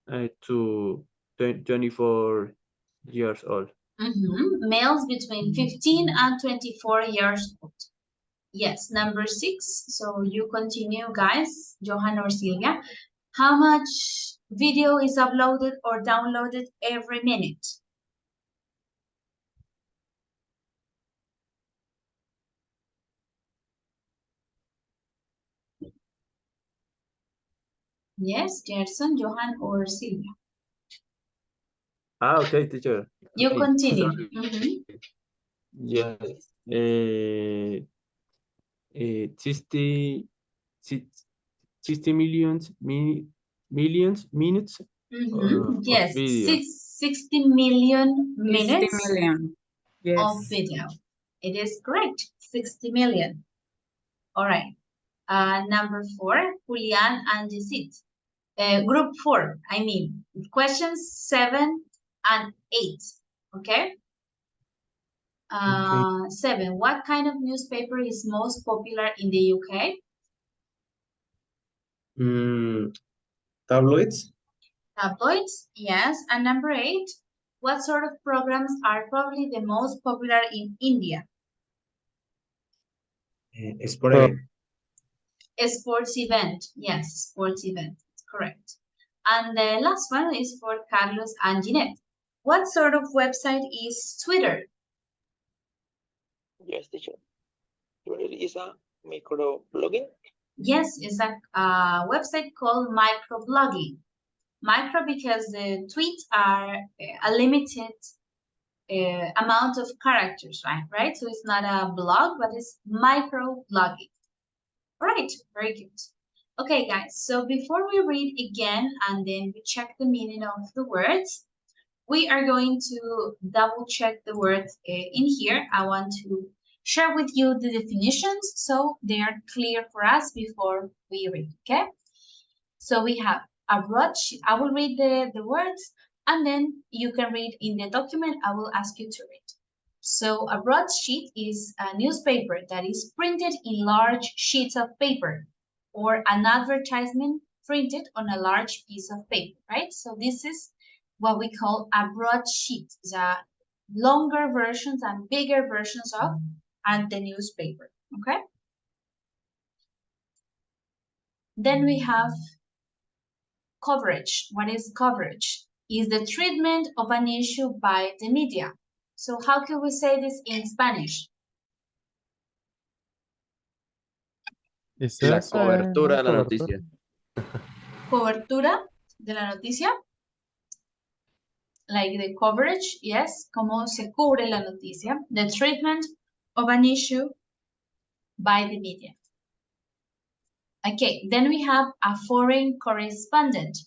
to 24 years old.
Males between 15 and 24 years old. Yes, number 6. So you continue, guys, Johan or Silvia. How much video is uploaded or downloaded every minute? Yes, Gerson, Johan, or Silvia.
Okay, teacher.
You
Okay,
continue.
sorry. Yes. 60 millions minutes of
Yes,
video.
60 million
60
minutes
million. Yes.
of video. It is correct, 60 million. All right. Number 4, Julian and Yesit. Group 4, I mean, questions 7 and 8, okay? 7, what kind of newspaper is most popular in the UK?
Tabloids?
Tabloids, yes. And number 8, what sort of programs are probably the most popular in India?
Sport.
A sports event, yes, sports event, correct. And the last one is for Carlos and Jeanette. What sort of website is Twitter?
Yes, teacher. Twitter is a microblogging.
Yes, it's a website called microblogging. Micro because the tweets are a limited amount of characters, right? So it's not a blog, but it's microblogging. All right, very good. Okay, guys, so before we read again and then we check the meaning of the words, we are going to double check the words in here. I want to share with you the definitions so they are clear for us before we read, okay? So we have a broadsheet. I will read the words and then you can read in the document. I will ask you to read. So a broadsheet is a newspaper that is printed in large sheets of paper or an advertisement printed on a large piece of paper, right? So this is what we call a broadsheet, the longer versions and bigger versions of the newspaper, okay? Then we have coverage. What is coverage? Is the treatment of an issue by the media. So how can we say this in Spanish?
La cobertura de la noticia.
Cobertura de la noticia. Like the coverage, yes, cómo se cubre la noticia. The treatment of an issue by the media. Okay, then we have a foreign correspondent.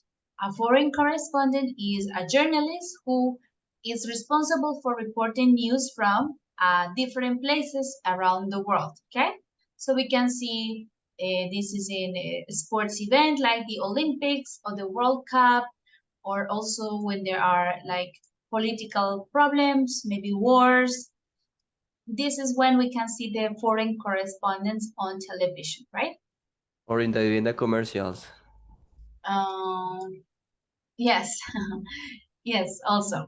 A foreign correspondent is a journalist who is responsible for reporting news from different places around the world, okay? So we can see this is in a sports event like the Olympics or the World Cup, or also when there are like political problems, maybe wars. This is when we can see the foreign correspondents on television, right?
Or in the vivienda commercials.
Yes, yes, also.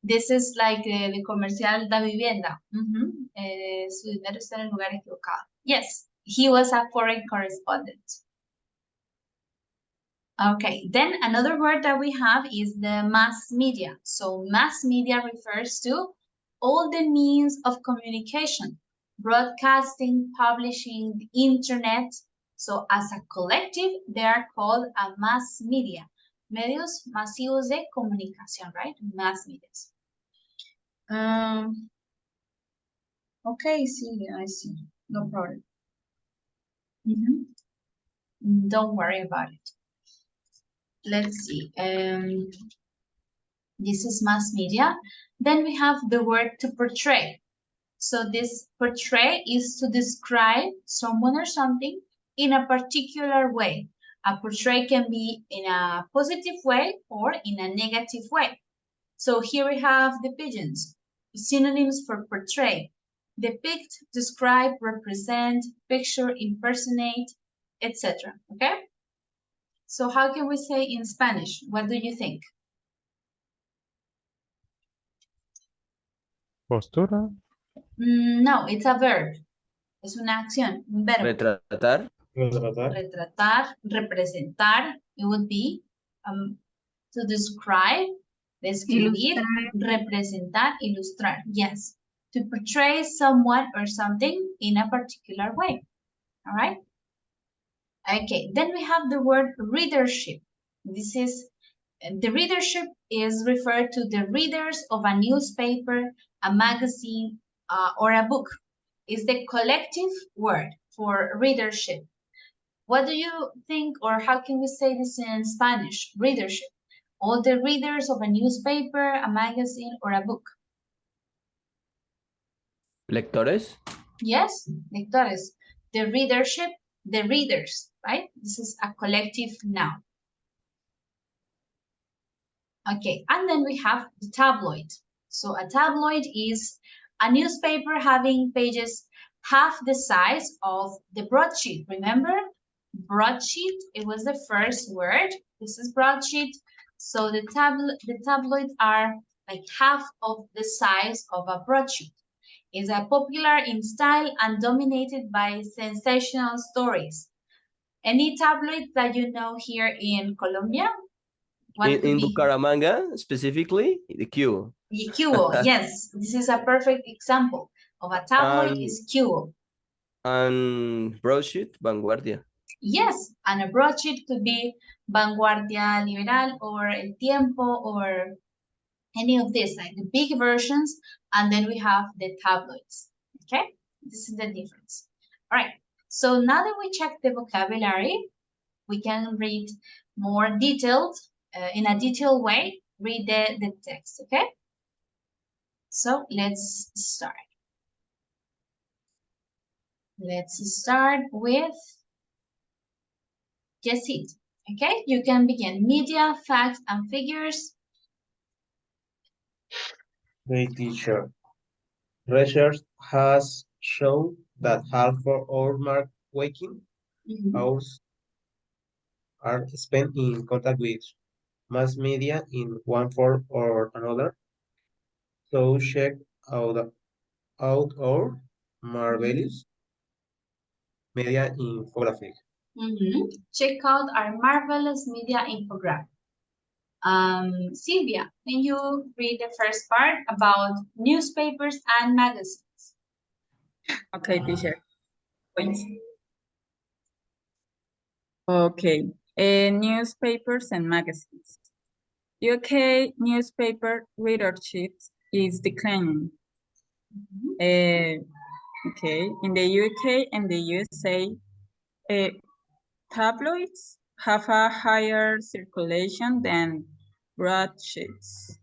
This is like the comercial da vivienda. Su dinero está en el lugar equivocado. Yes, he was a foreign correspondent. Okay, then another word that we have is the mass media. So mass media refers to all the means of communication, broadcasting, publishing, the internet. So as a collective, they are called a mass media. Medios masivos de comunicación, right? Mass medias. Okay, see, I see. No problem. Don't worry about it. Let's see. This is mass media. Then we have the word to portray. So this portray is to describe someone or something in a particular way. A portray can be in a positive way or in a negative way. So here we have the pigeons, synonyms for portray. Depict, describe, represent, picture, impersonate, etc. Okay? So how can we say in Spanish? What do you think?
Postura.
No, it's a verb. Es una acción, un verbo.
Retratar.
Retratar, representar. It would be to describe, describir, representar, ilustrar. Yes, to portray someone or something in a particular way. All right? Okay, then we have the word readership. This is, the readership is referred to the readers of a newspaper, a magazine, or a book. It's the collective word for readership. What do you think, or how can we say this in Spanish? Readership. All the readers of a newspaper, a magazine, or a book.
Lectores.
Yes, lectores. The readership, the readers, right? This is a collective noun. Okay, and then we have the tabloid. So a tabloid is a newspaper having pages half the size of the broadsheet. Remember? Broadsheet, it was the first word. This is broadsheet. So the tabloids are like half of the size of a broadsheet. It's popular in style and dominated by sensational stories. Any tabloid that you know here in Colombia?
In Bucaramanga, specifically, the Q.
The Q, yes. This is a perfect example of a tabloid is Q.
And broadsheet, Vanguardia.
Yes, and a broadsheet could be Vanguardia Liberal or El Tiempo or any of these, like the big versions, and then we have the tabloids, okay? This is the difference. All right, so now that we check the vocabulary, we can read more detailed, in a detailed way, read the text, okay? So let's start. Let's start with Jessit, okay? You can begin. Media, facts, and figures.
Great teacher. Research has shown that half of our waking hours are spent in contact with mass media in one form or another. So check out our marvelous media infographic.
Check out our marvelous media infographic. Sylvia, can you read the first part about newspapers and magazines?
Okay, teacher. Wait. Okay, newspapers and magazines. UK newspaper readership is declining. Okay, in the UK and the USA, tabloids have a higher circulation than broadsheets.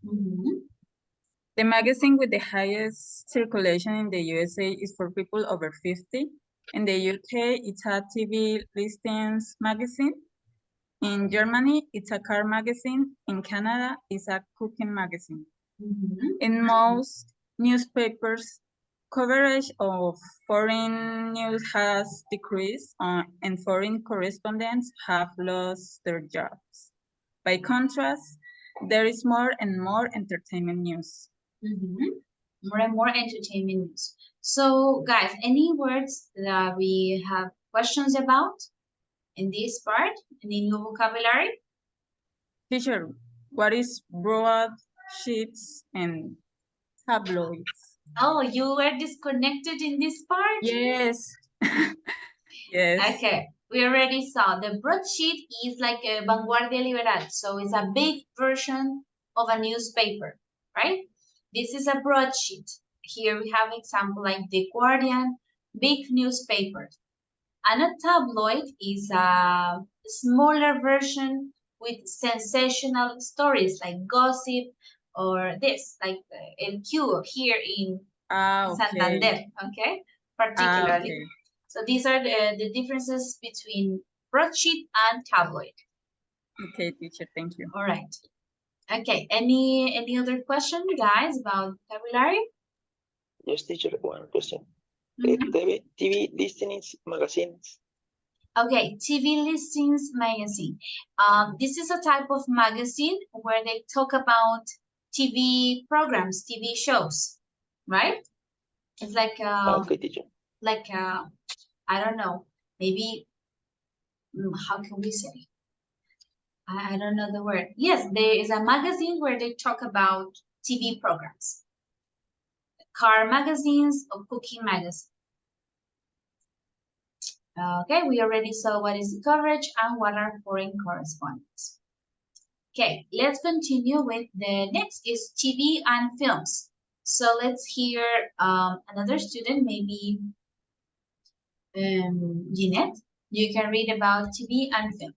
The magazine with the highest circulation in the USA is for people over 50. In the UK, it's a TV listings magazine. In Germany, it's a car magazine. In Canada, it's a cooking magazine. In most newspapers, coverage of foreign news has decreased and foreign correspondents have lost their jobs. By contrast, there is more and more entertainment news.
More and more entertainment news. So guys, any words that we have questions about in this part, any new vocabulary?
Teacher, what is broadsheets and tabloids?
Oh, you were disconnected in this part?
Yes. Yes.
Okay, we already saw the broadsheet is like a Vanguardia Liberal. So it's a big version of a newspaper, right? This is a broadsheet. Here we have example like The Guardian, big newspaper. And a tabloid is a smaller version with sensational stories like gossip or this, like El Q here in Santander, okay? Particularly.
Okay.
So these are the differences between broadsheet and tabloid.
Okay, teacher, thank you.
All right. Okay, any other question, guys, about vocabulary?
Yes, teacher, one question. TV listings, magazines.
Okay, TV listings magazine. This is a type of magazine where they talk about TV programs, TV shows, right? It's like
Okay, teacher.
like I don't know, maybe how can we say? I don't know the word. Yes, there is a magazine where they talk about TV programs, car magazines or cooking magazine. Okay, we already saw what is the coverage and what are foreign correspondents. Okay, let's continue with the next is TV and films. So let's hear another student, maybe Jeanette. You can read about TV and film.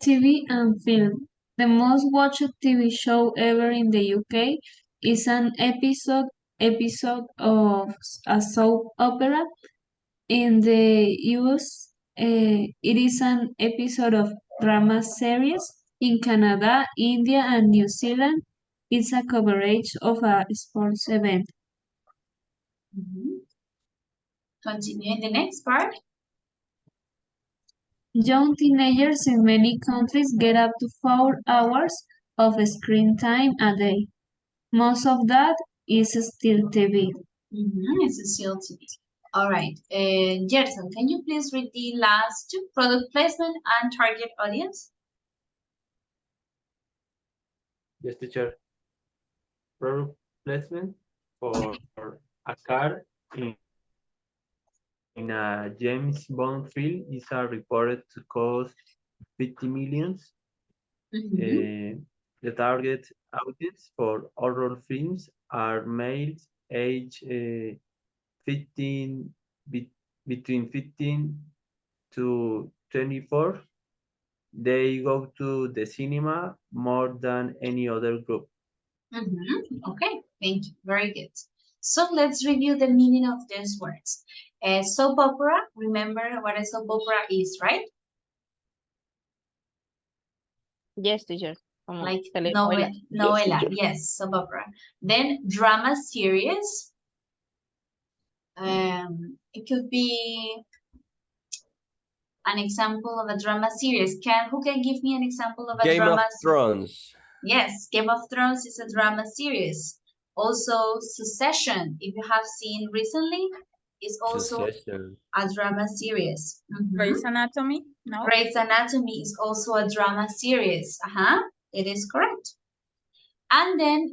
TV and film. The most watched TV show ever in the UK is an episode of a soap opera. In the US, it is an episode of drama series. In Canada, India, and New Zealand, it's a coverage of a sports event.
Continue in the next part.
Young teenagers in many countries get up to 4 hours of screen time a day. Most of that is still TV.
It's still TV. All right. Gerson, can you please read the last two, product placement and target audience?
Yes, teacher. Product placement for a car in a James Bond film is reported to cost 50 millions. The target audience for horror films are males age 15 between 15 to 24. They go to the cinema more than any other group.
Okay, thank you. Very good. So let's review the meaning of these words. Soap opera, remember what a soap opera is, right?
Yes, teacher.
Like
telenovela.
novela, yes, soap opera. Then drama series. It could be an example of a drama series. Who can give me an example of a
Game
drama
of Thrones.
Yes, Game of Thrones is a drama series. Also, Succession, if you have seen recently, is also
Succession.
a drama series.
Grey's Anatomy? No.
Grey's Anatomy is also a drama series. It is correct. And then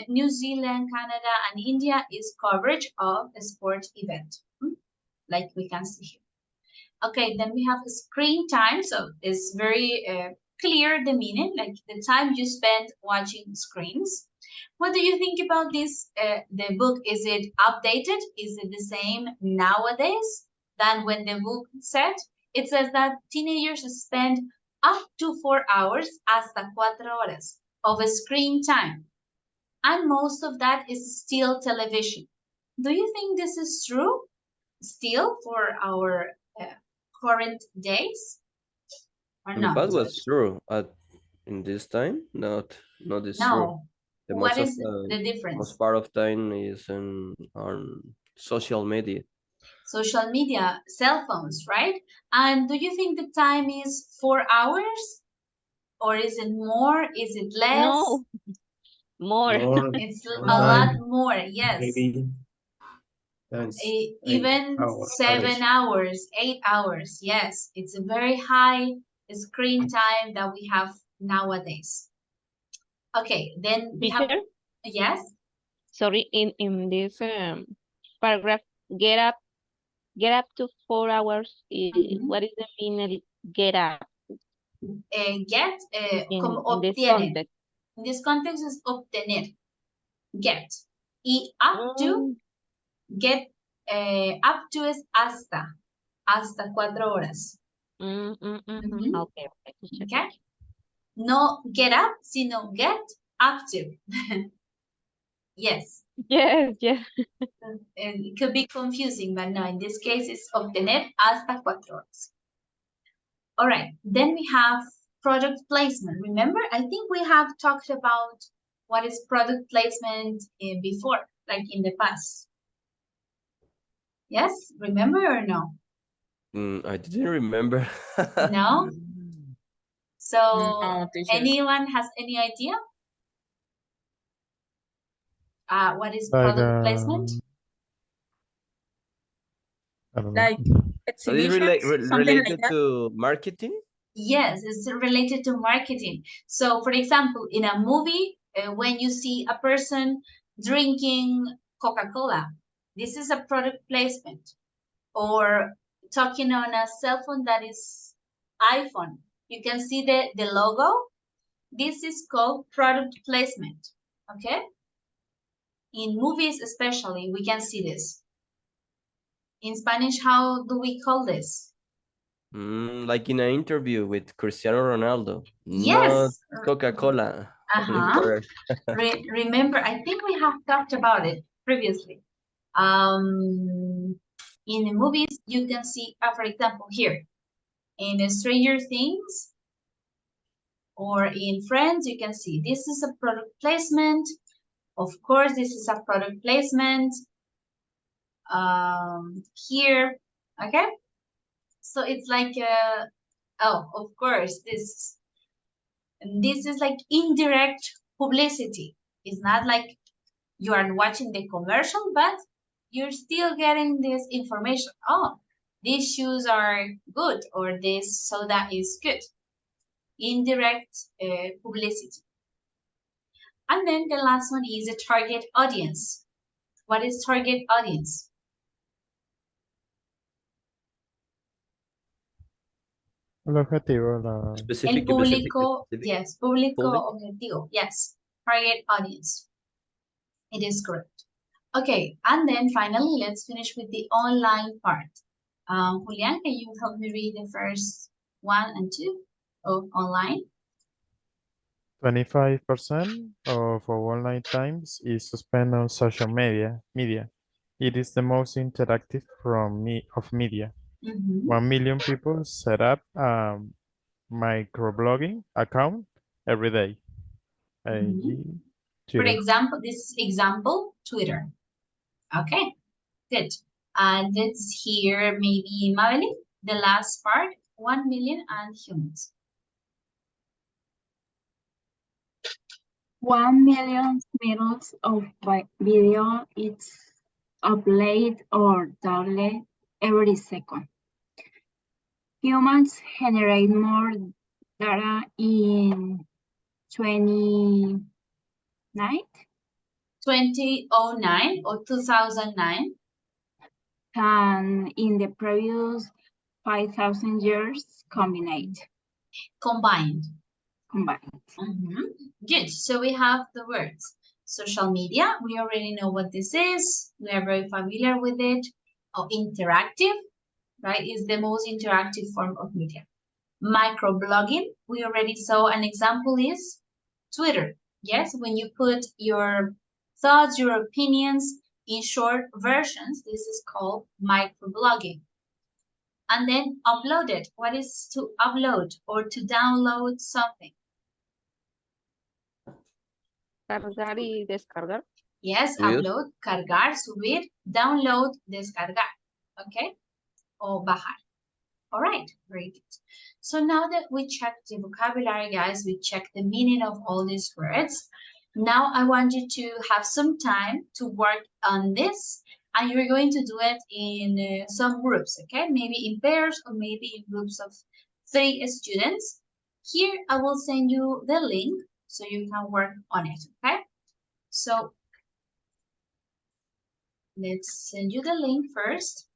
New Zealand, Canada, and India is coverage of a sport event, like we can see here. Okay, then we have screen time. So it's very clear the meaning, like the time you spend watching screens. What do you think about this? The book, is it updated? Is it the same nowadays than when the book said? It says that teenagers spend up to 4 hours, hasta 4 horas, of screen time. And most of that is still television. Do you think this is true still for our current days or
In the
not?
past was true. In this time, not this true.
No.
The
What
most of
is the difference?
most part of time is on social media.
Social media, cell phones, right? And do you think the time is 4 hours? Or is it more? Is it less?
No, more.
It's a lot more, yes.
Maybe
Even 7 hours, 8 hours. Yes, it's a very high screen time that we have nowadays. Okay, then we have,
Teacher?
yes?
Sorry, in this paragraph, get up Get up to 4 hours. What is the meaning of get up
Get, como
in this
obtiene.
context?
In this context is obtener. Get. Y up to, get, up to es hasta. Hasta 4 horas.
Okay.
Okay. No get up, sino get active. Yes.
Yes.
And it could be confusing, but no, in this case, it's obtener hasta 4 horas. All right, then we have product placement. Remember, I think we have talked about what is product placement before, like in the past. Yes, remember or no?
I didn't remember.
No? So,
No, teacher.
anyone has any idea? What is
Like,
product placement?
I don't know.
Like
So is
exhibitions, something like
related
that.
to marketing?
Yes, it's related to marketing. So, for example, in a movie, when you see a person drinking Coca-Cola, this is a product placement. Or talking on a cell phone that is iPhone, you can see the logo. This is called product placement, okay? In movies especially, we can see this. In Spanish, how do we call this?
Like in an interview with Cristiano Ronaldo. Not
Yes.
Coca-Cola. Only water.
Remember, I think we have talked about it previously. In the movies, you can see, for example, here, in Stranger Things, or in Friends, you can see this is a product placement. Of course, this is a product placement. Here, okay? So it's like, oh, of course, this is like indirect publicity. It's not like you are watching the commercial, but you're still getting this information. Oh, these shoes are good, or this soda is good. Indirect publicity. And then the last one is a target audience. What is target audience?
El objetivo,
El
Specific,
público, yes, público
Public.
objetivo, yes, target audience. It is correct. Okay, and then finally, let's finish with the online part. Julian, can you help me read the first 1 and 2 of online?
25% of our online times is spent on social media. It is the most interactive of media. 1 million people set up a microblogging account every day. IG,
For
Twitter.
example, this example, Twitter. Okay, good. And let's hear maybe Madeline, the last part, 1 million and humans.
1 million minutes of video is uploaded or downloaded every second. Humans generate more data in 2009
or 2009
than in the previous 5,000 years combined.
Good. So we have the words social media. We already know what this is. We are very familiar with it. Interactive, right, is the most interactive form of media. Microblogging, we already saw an example is Twitter. Yes, when you put your thoughts, your opinions in short versions, this is called microblogging. And then uploaded. What is to upload or to download something?
Cargar y descargar.
Yes, upload, cargar, subir, download, descargar. Okay? O bajar. All right, very good. So now that we checked the vocabulary, guys, we checked the meaning of all these words. Now I want you to have some time to work on this, and you're going to do it in some groups, okay? Maybe in pairs or maybe in groups of 3 students. Here, I will send you the link so you can work on it, okay? So let's send you the link first.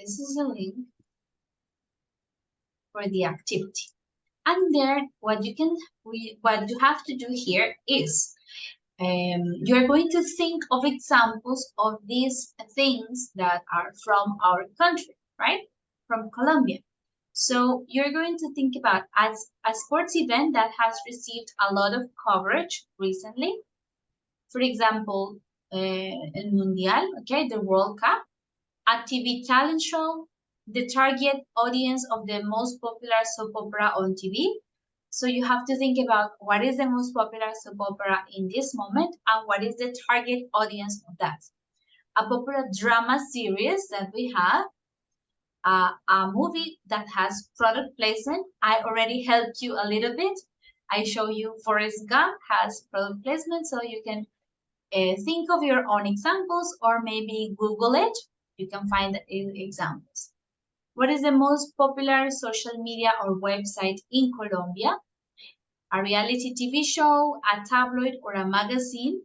This is a link for the activity. And there, what you have to do here is you're going to think of examples of these things that are from our country, right? From Colombia. So you're going to think about as a sports event that has received a lot of coverage recently. For example, El Mundial, okay, the World Cup, a TV talent show, the target audience of the most popular soap opera on TV. So you have to think about what is the most popular soap opera in this moment and what is the target audience of that. A popular drama series that we have, a movie that has product placement. I already helped you a little bit. I show you Forrest Gump has product placement, so you can think of your own examples or maybe Google it. You can find examples. What is the most popular social media or website in Colombia? A reality TV show, a tabloid, or a magazine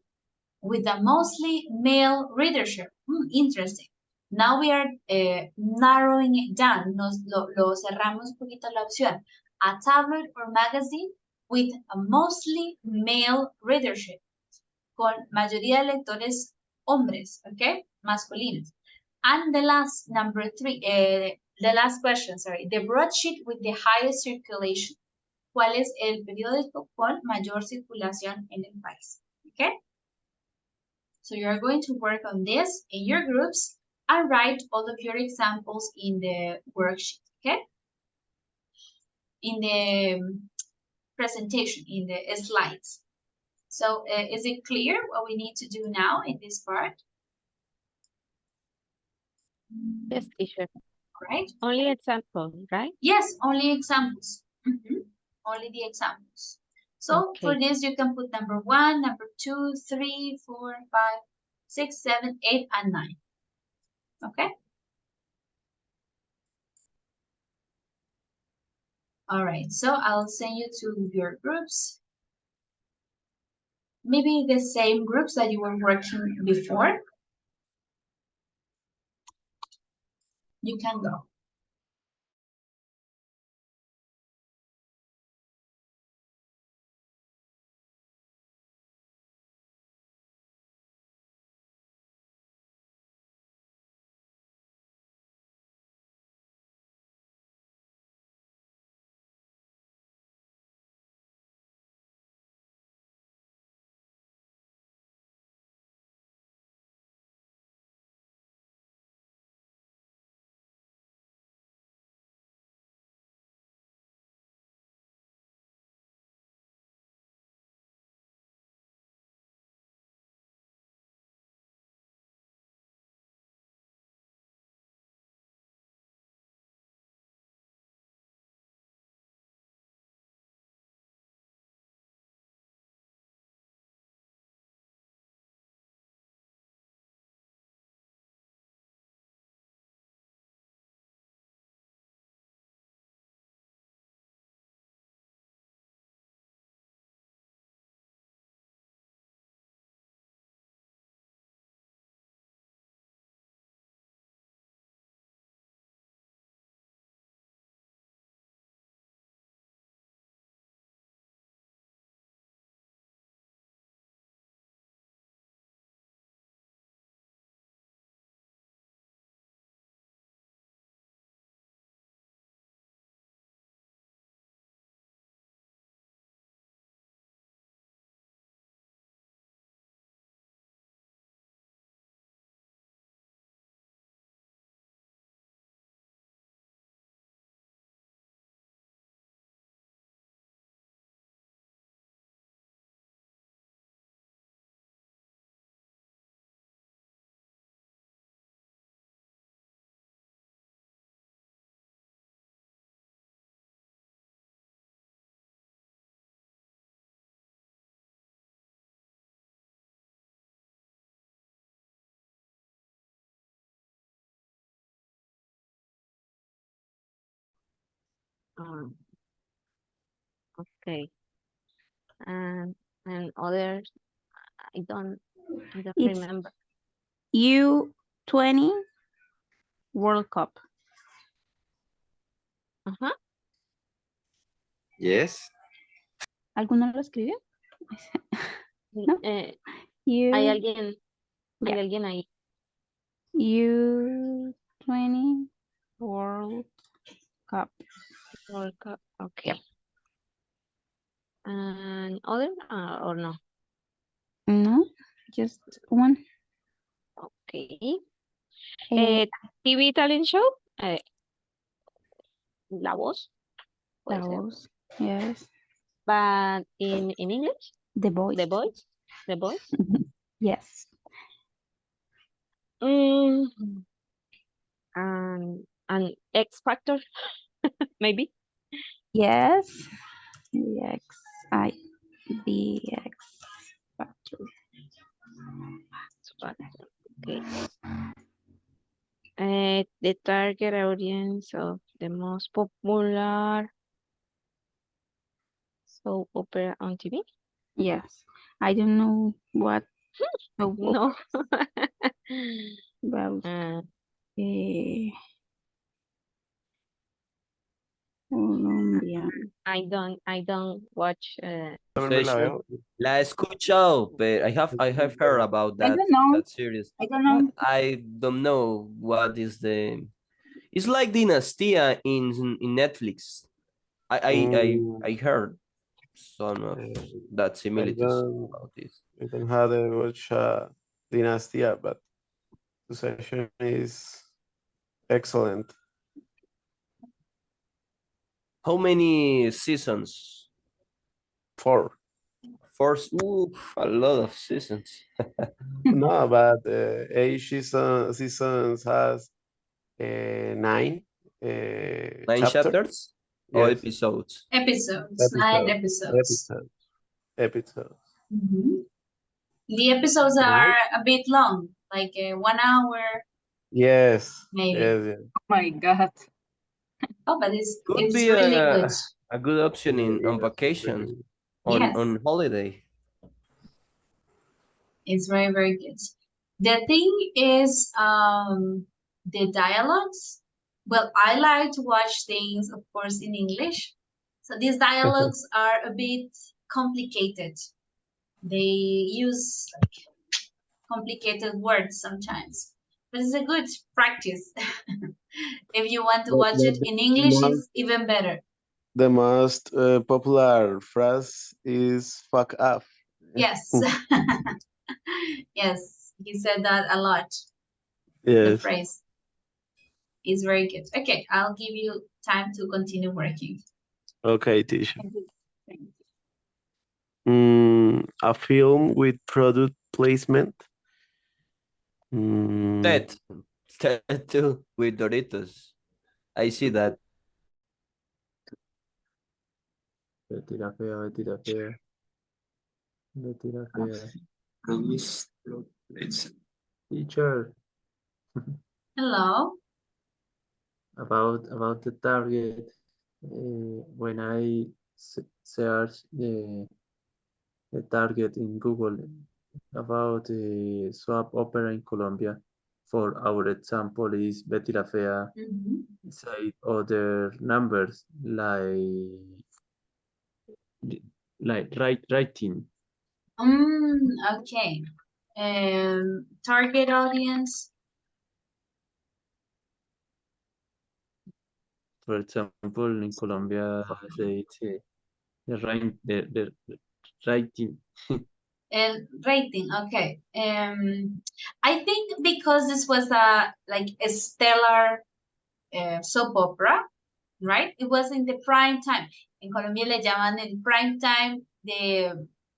with a mostly male readership. Interesting. Now we are narrowing it down. Lo cerramos un poquito la opción. A tabloid or magazine with a mostly male readership. Con mayoría de lectores hombres, okay? Masculinos. And the last, number 3, the last question, sorry. The broadsheet with the highest circulation. ¿Cuál es el periódico con mayor circulación en el país? Okay? So you're going to work on this in your groups and write all of your examples in the worksheet, okay? In the presentation, in the slides. So is it clear what we need to do now in this part?
Yes, teacher.
Right?
Only example, right?
Yes, only examples. Only the examples. So
Okay.
for this, you can put number 1, number 2, 3, 4, 5, 6, 7, 8, and 9. Okay? All right, so I'll send you to your groups. Maybe the same groups that you were working before. You can go.
Okay. And others, I don't
It's
remember.
U20 World Cup.
Ajá.
Yes.
¿Alguno lo escribió? ¿No?
Hay
You,
alguien, hay
yeah.
alguien ahí.
U20 World Cup.
World Cup. Okay. And other or no?
No, just one.
Okay.
Eh,
TV talent show. La Voz.
La
Puede ser.
Voz. Yes.
But in English?
The Voice.
The Voice. The Voice.
Yes.
And X Factor, maybe.
Yes. X I B X Factor.
X Factor. Okay. The target audience of the most popular soap opera on TV.
Yes. I don't know what.
No.
Well, Colombia.
I don't watch.
Session. La he escuchado, but I have heard about
I
that
don't know.
that series.
I don't
But
know.
I don't know what is the. It's like Dynastia in Netflix. I heard some of that similitudes about this.
I don't have watch Dynastia, but Succession is excellent.
How many seasons?
4.
A lot of seasons.
No, but each seasons has 9
9 chapters or
Yes.
episodes?
Episodes, 9 episodes.
Episodes.
The episodes are a bit long, like 1 hour.
Yes.
Maybe.
Yes.
Oh my God.
Oh, but it's
Could be
really good.
a good option on vacation,
Yes.
on holiday.
It's very, very good. The thing is, the dialogues. Well, I like to watch things, of course, in English. So these dialogues are a bit complicated. They use like complicated words sometimes, but it's a good practice. If you want to watch it in English, it's even better.
The most popular phrase is "fuck off."
Yes. Yes, he said that a lot. The
Yes.
phrase is very good. Okay, I'll give you time to continue working.
Okay, teacher.
Thank you.
A film with product placement.
Ted too with Doritos. I see that.
Betty la fea, Betty la fea. Betty la fea. Teacher,
Hello.
about the target, when I search the target in Google about the soap opera in Colombia, for our example is Betty la Fea, say other numbers like writing.
Okay. Target audience.
For example, in Colombia, say the writing.
Rating. Okay. I think because this was a stellar soap opera, right? It was in the prime time. En Colombia le llaman el prime time de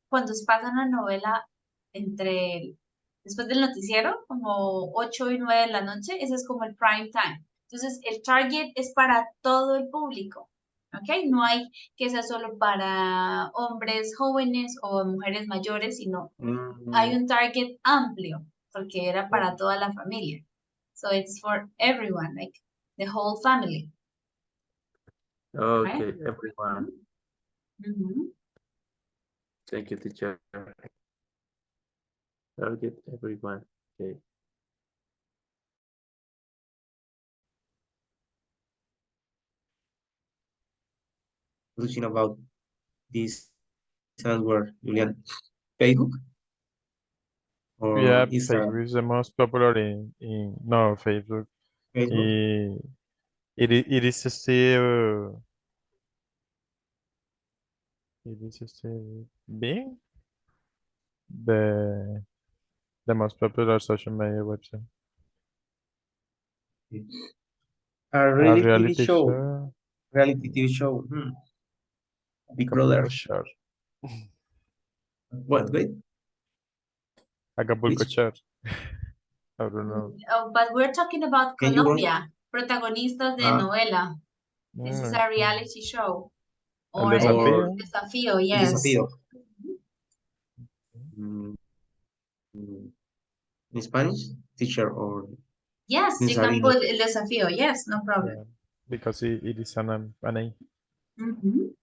cuando pasan la novela después del noticiero, como 8 y 9 de la noche, ese es como el prime time. Entonces, el target es para todo el público, ¿ok? No hay que sea solo para hombres jóvenes o mujeres mayores, sino hay un target amplio, porque era para toda la familia. So, it's for everyone, like the whole family.
Okay, everyone.
Mm-hmm.
Thank you, teacher. Target everyone. Okay.
introducing about this answer, Julian? Facebook
Yeah,
or Instagram?
Facebook is the most popular in no Facebook.
Facebook.
It is still being the the most popular social media website.
A
A
reality TV
reality
show.
show,
Reality TV show. Big Brother.
Acapulco Shore.
What? Wait.
Acapulco
Which?
Shore. I don't know.
Oh, but we're talking about
Can you run?
Colombia, protagonistas de
Uh,
novela. This is a
Okay.
reality show.
El
Or
or
desafío.
desafío,
El
yes.
Desafío. Mm, in Spanish, teacher or
Yes,
in
you can
Sabina.
put el desafío. Yes, no problem.
Yeah, because it is an A.
Mhm.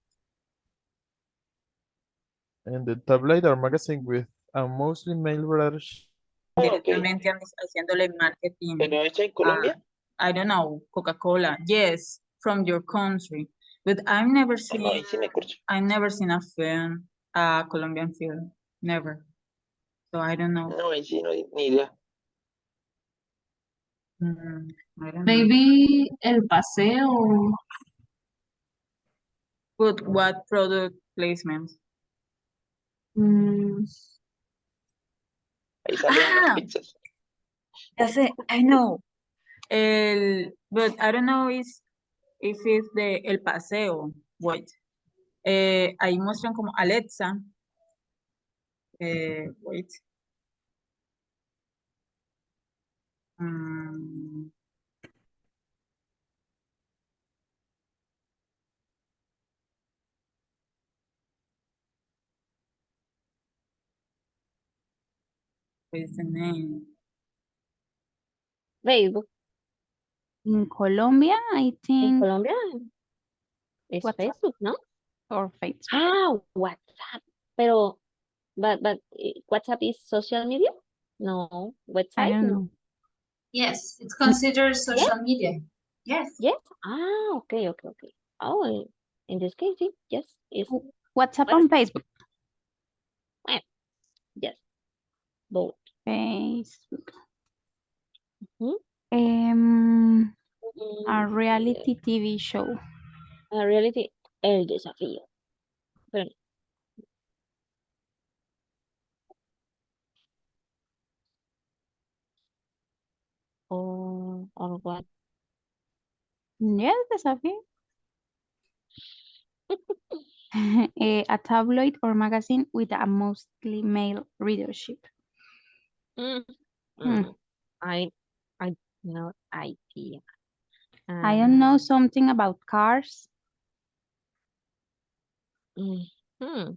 And the tabloid or magazine with a mostly male readership.
Ok.
Directamente haciéndole marketing
¿Pero hecha en
a,
Colombia?
I don't know, Coca-Cola. Yes, from your country. But I've never
No,
seen
ahí sí me corcho.
a film, a Colombian film. Never. So I don't know.
No, ahí sí no hay ni idea.
I don't know.
Maybe El Paseo.
But what product placement?
Mm,
Ahí salían las
Ah,
pizzas.
ya sé, I know. But I don't know if it's the El Paseo. Wait. Ahí muestran como Alexa. Wait. Mm, what is the name?
Facebook.
In Colombia, I
En
think
Colombia es
WhatsApp
Facebook, ¿no?
or Facebook.
Ah, WhatsApp. Pero, but WhatsApp is social media? No,
I
website?
don't
No.
know.
Yes, it's considered
Yes?
social media. Yes.
Yes? Ah, okay. Oh, in this case, yes, it's
WhatsApp on Facebook.
well, yes, both.
Facebook.
Mhm.
A reality TV show.
A reality, El Desafío. Pero, or what?
Yes, desafío. A tabloid or magazine with a mostly male readership.
Mm,
Hmm.
I no idea.
I don't know something about cars.
Hmm.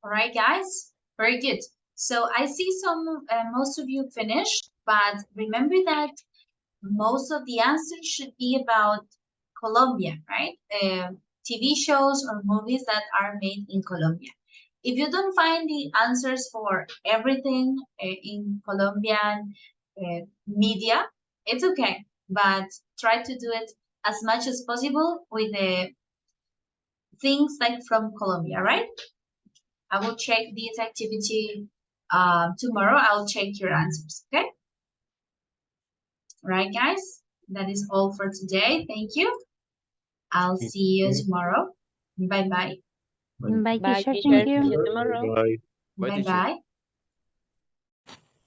All right, guys. Very good. So I see most of you finished, but remember that most of the answers should be about Colombia, right? TV shows or movies that are made in Colombia. If you don't find the answers for everything in Colombian media, it's okay, but try to do it as much as possible with the things like from Colombia, right? I will check this activity tomorrow. I'll check your answers, okay? All right, guys, that is all for today. Thank you. I'll see you tomorrow. Bye-bye.
Bye,
Bye,
teacher.
teacher.
Thank
See
you.
you tomorrow.
Bye.
Bye, teacher.
Bye-bye.